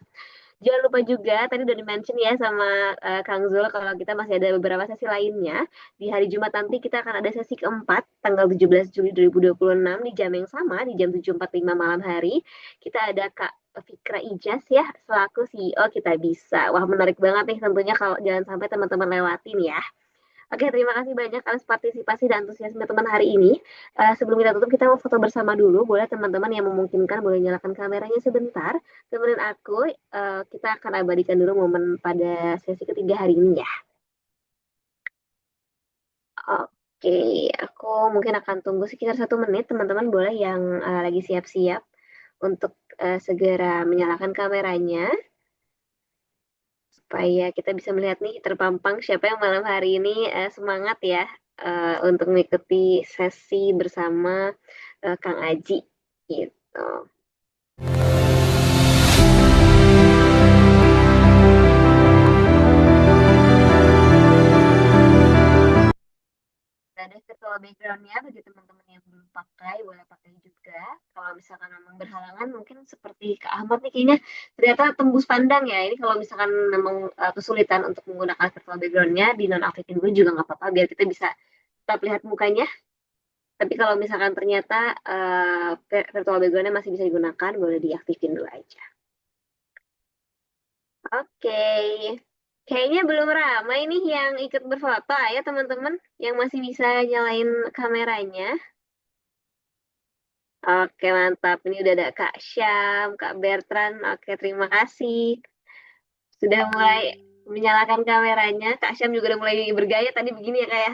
Jangan lupa juga, tadi udah di-mention ya sama Kang Zul, kalau kita masih ada beberapa sesi lainnya. Di hari Jumat nanti kita akan ada sesi keempat, tanggal 17 Juli 2026, di jam yang sama, di jam 7.45 malam hari. Kita ada Kak Fikra Ijaz ya, selaku CEO Kita Bisa. Wah, menarik banget nih tentunya kalau jangan sampai teman-teman lewatin ya. Oke, terima kasih banyak atas partisipasi dan antusiasme teman hari ini. Sebelum kita tutup, kita mau foto bersama dulu. Boleh teman-teman yang memungkinkan boleh nyalakan kameranya sebentar. Temenin aku, kita akan abadikan dulu momen pada sesi ketiga hari ini ya. Oke, aku mungkin akan tunggu sekitar 1 menit. Teman-teman boleh yang lagi siap-siap untuk segera menyalakan kameranya. Supaya kita bisa melihat nih terpampang siapa yang malam hari ini semangat ya untuk mengikuti sesi bersama Kang Aji gitu. Ada virtual background-nya bagi teman-teman yang belum pakai, boleh pakai juga. Kalau misalkan memang berhalangan, mungkin seperti Kak Ahmad nih kayaknya ternyata tembus pandang ya. Ini kalau misalkan memang kesulitan untuk menggunakan virtual background-nya, dinonaktifin dulu juga nggak apa-apa, biar kita bisa tetap lihat mukanya. Tapi kalau misalkan ternyata virtual background-nya masih bisa digunakan, boleh diaktifin dulu aja. Oke. Kayaknya belum ramai nih yang ikut berfoto ya teman-teman, yang masih bisa nyalain kameranya. Oke, mantap. Ini udah ada Kak Syam, Kak Bertrand. Oke, terima kasih. Sudah mulai menyalakan kameranya. Kak Syam juga udah mulai bergaya tadi begini ya, Kak ya.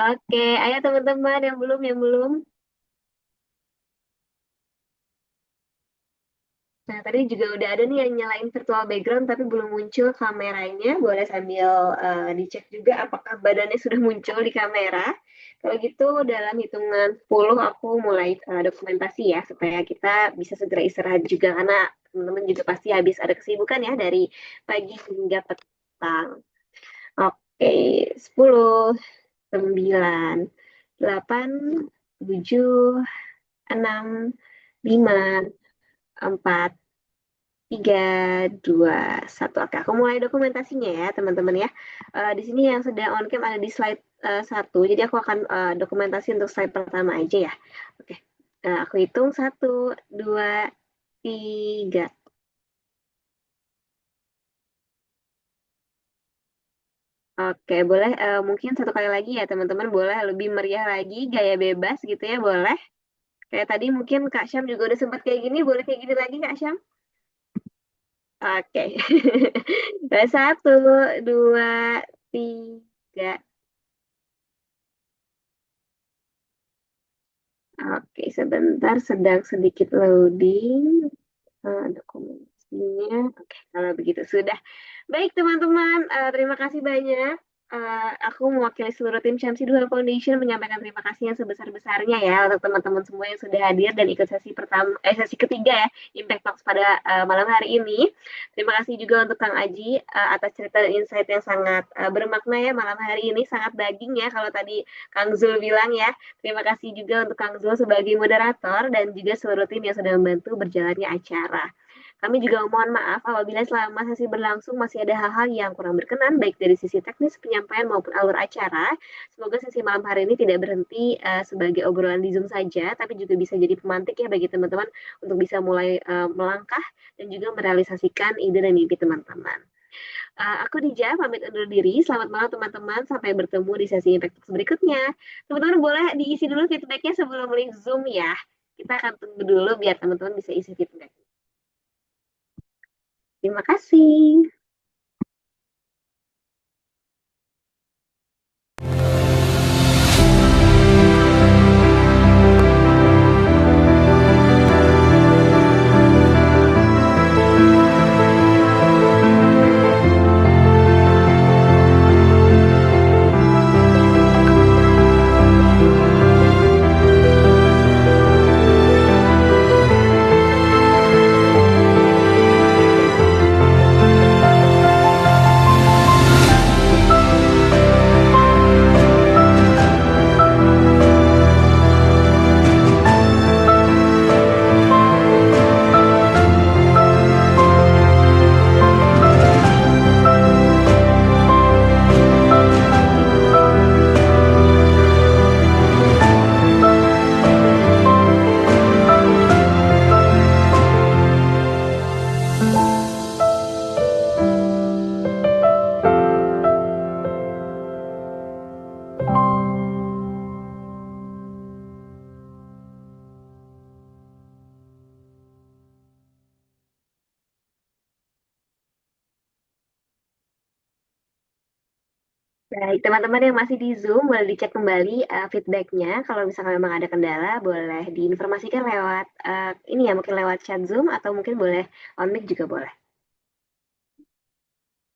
Oke, ayo teman-teman yang belum. Nah, tadi juga udah ada nih yang nyalain virtual background tapi belum muncul kameranya. Boleh sambil dicek juga apakah badannya sudah muncul di kamera. Kalau gitu dalam hitungan 10 aku mulai dokumentasi ya supaya kita bisa segera istirahat juga karena teman-teman juga pasti habis ada kesibukan ya dari pagi hingga petang. Oke, 10, 9, 8, 7, 6, 5, 4, 3, 2, 1. Oke, aku mulai dokumentasinya ya, teman-teman ya. Di sini yang sedang on cam ada di slide 1. Jadi aku akan dokumentasi untuk slide pertama aja ya. Oke. Aku hitung 1, 2, 3. Oke, boleh mungkin satu kali lagi ya, teman-teman. Boleh lebih meriah lagi, gaya bebas gitu ya, boleh. Kayak tadi mungkin Kak Syam juga udah sempat kayak gini, boleh kayak gini lagi Kak Syam? Oke. 1, 2, 3. Oke, sebentar sedang sedikit loading dokumentasinya. Oke, kalau begitu sudah. Baik teman-teman, terima kasih banyak. Aku mewakili seluruh tim Shamsi Duha Foundation menyampaikan terima kasih yang sebesar-besarnya ya untuk teman-teman semua yang sudah hadir dan ikut sesi ketiga ya Impact Talks pada malam hari ini. Terima kasih juga untuk Kang Aji atas cerita dan insight yang sangat bermakna ya malam hari ini, sangat daging ya kalau tadi Kang Zul bilang ya. Terima kasih juga untuk Kang Zul sebagai moderator dan juga seluruh tim yang sudah membantu berjalannya acara. Kami juga mohon maaf apabila selama sesi berlangsung masih ada hal-hal yang kurang berkenan, baik dari sisi teknis penyampaian maupun alur acara. Semoga sesi malam hari ini tidak berhenti sebagai obrolan di Zoom saja, tapi juga bisa jadi pemantik ya bagi teman-teman untuk bisa mulai melangkah dan juga merealisasikan ide dan mimpi teman-teman. Aku Dija, pamit undur diri. Selamat malam teman-teman. Sampai bertemu di sesi Impact Talks berikutnya. Teman-teman boleh diisi dulu feedbacknya sebelum link Zoom ya. Kita akan tunggu dulu biar teman-teman bisa isi feedback. Terima kasih. Baik, teman-teman yang masih di Zoom, boleh dicek kembali feedbacknya. Kalau misalkan memang ada kendala, boleh diinformasikan lewat ini ya, mungkin lewat chat Zoom atau mungkin boleh on mic juga boleh.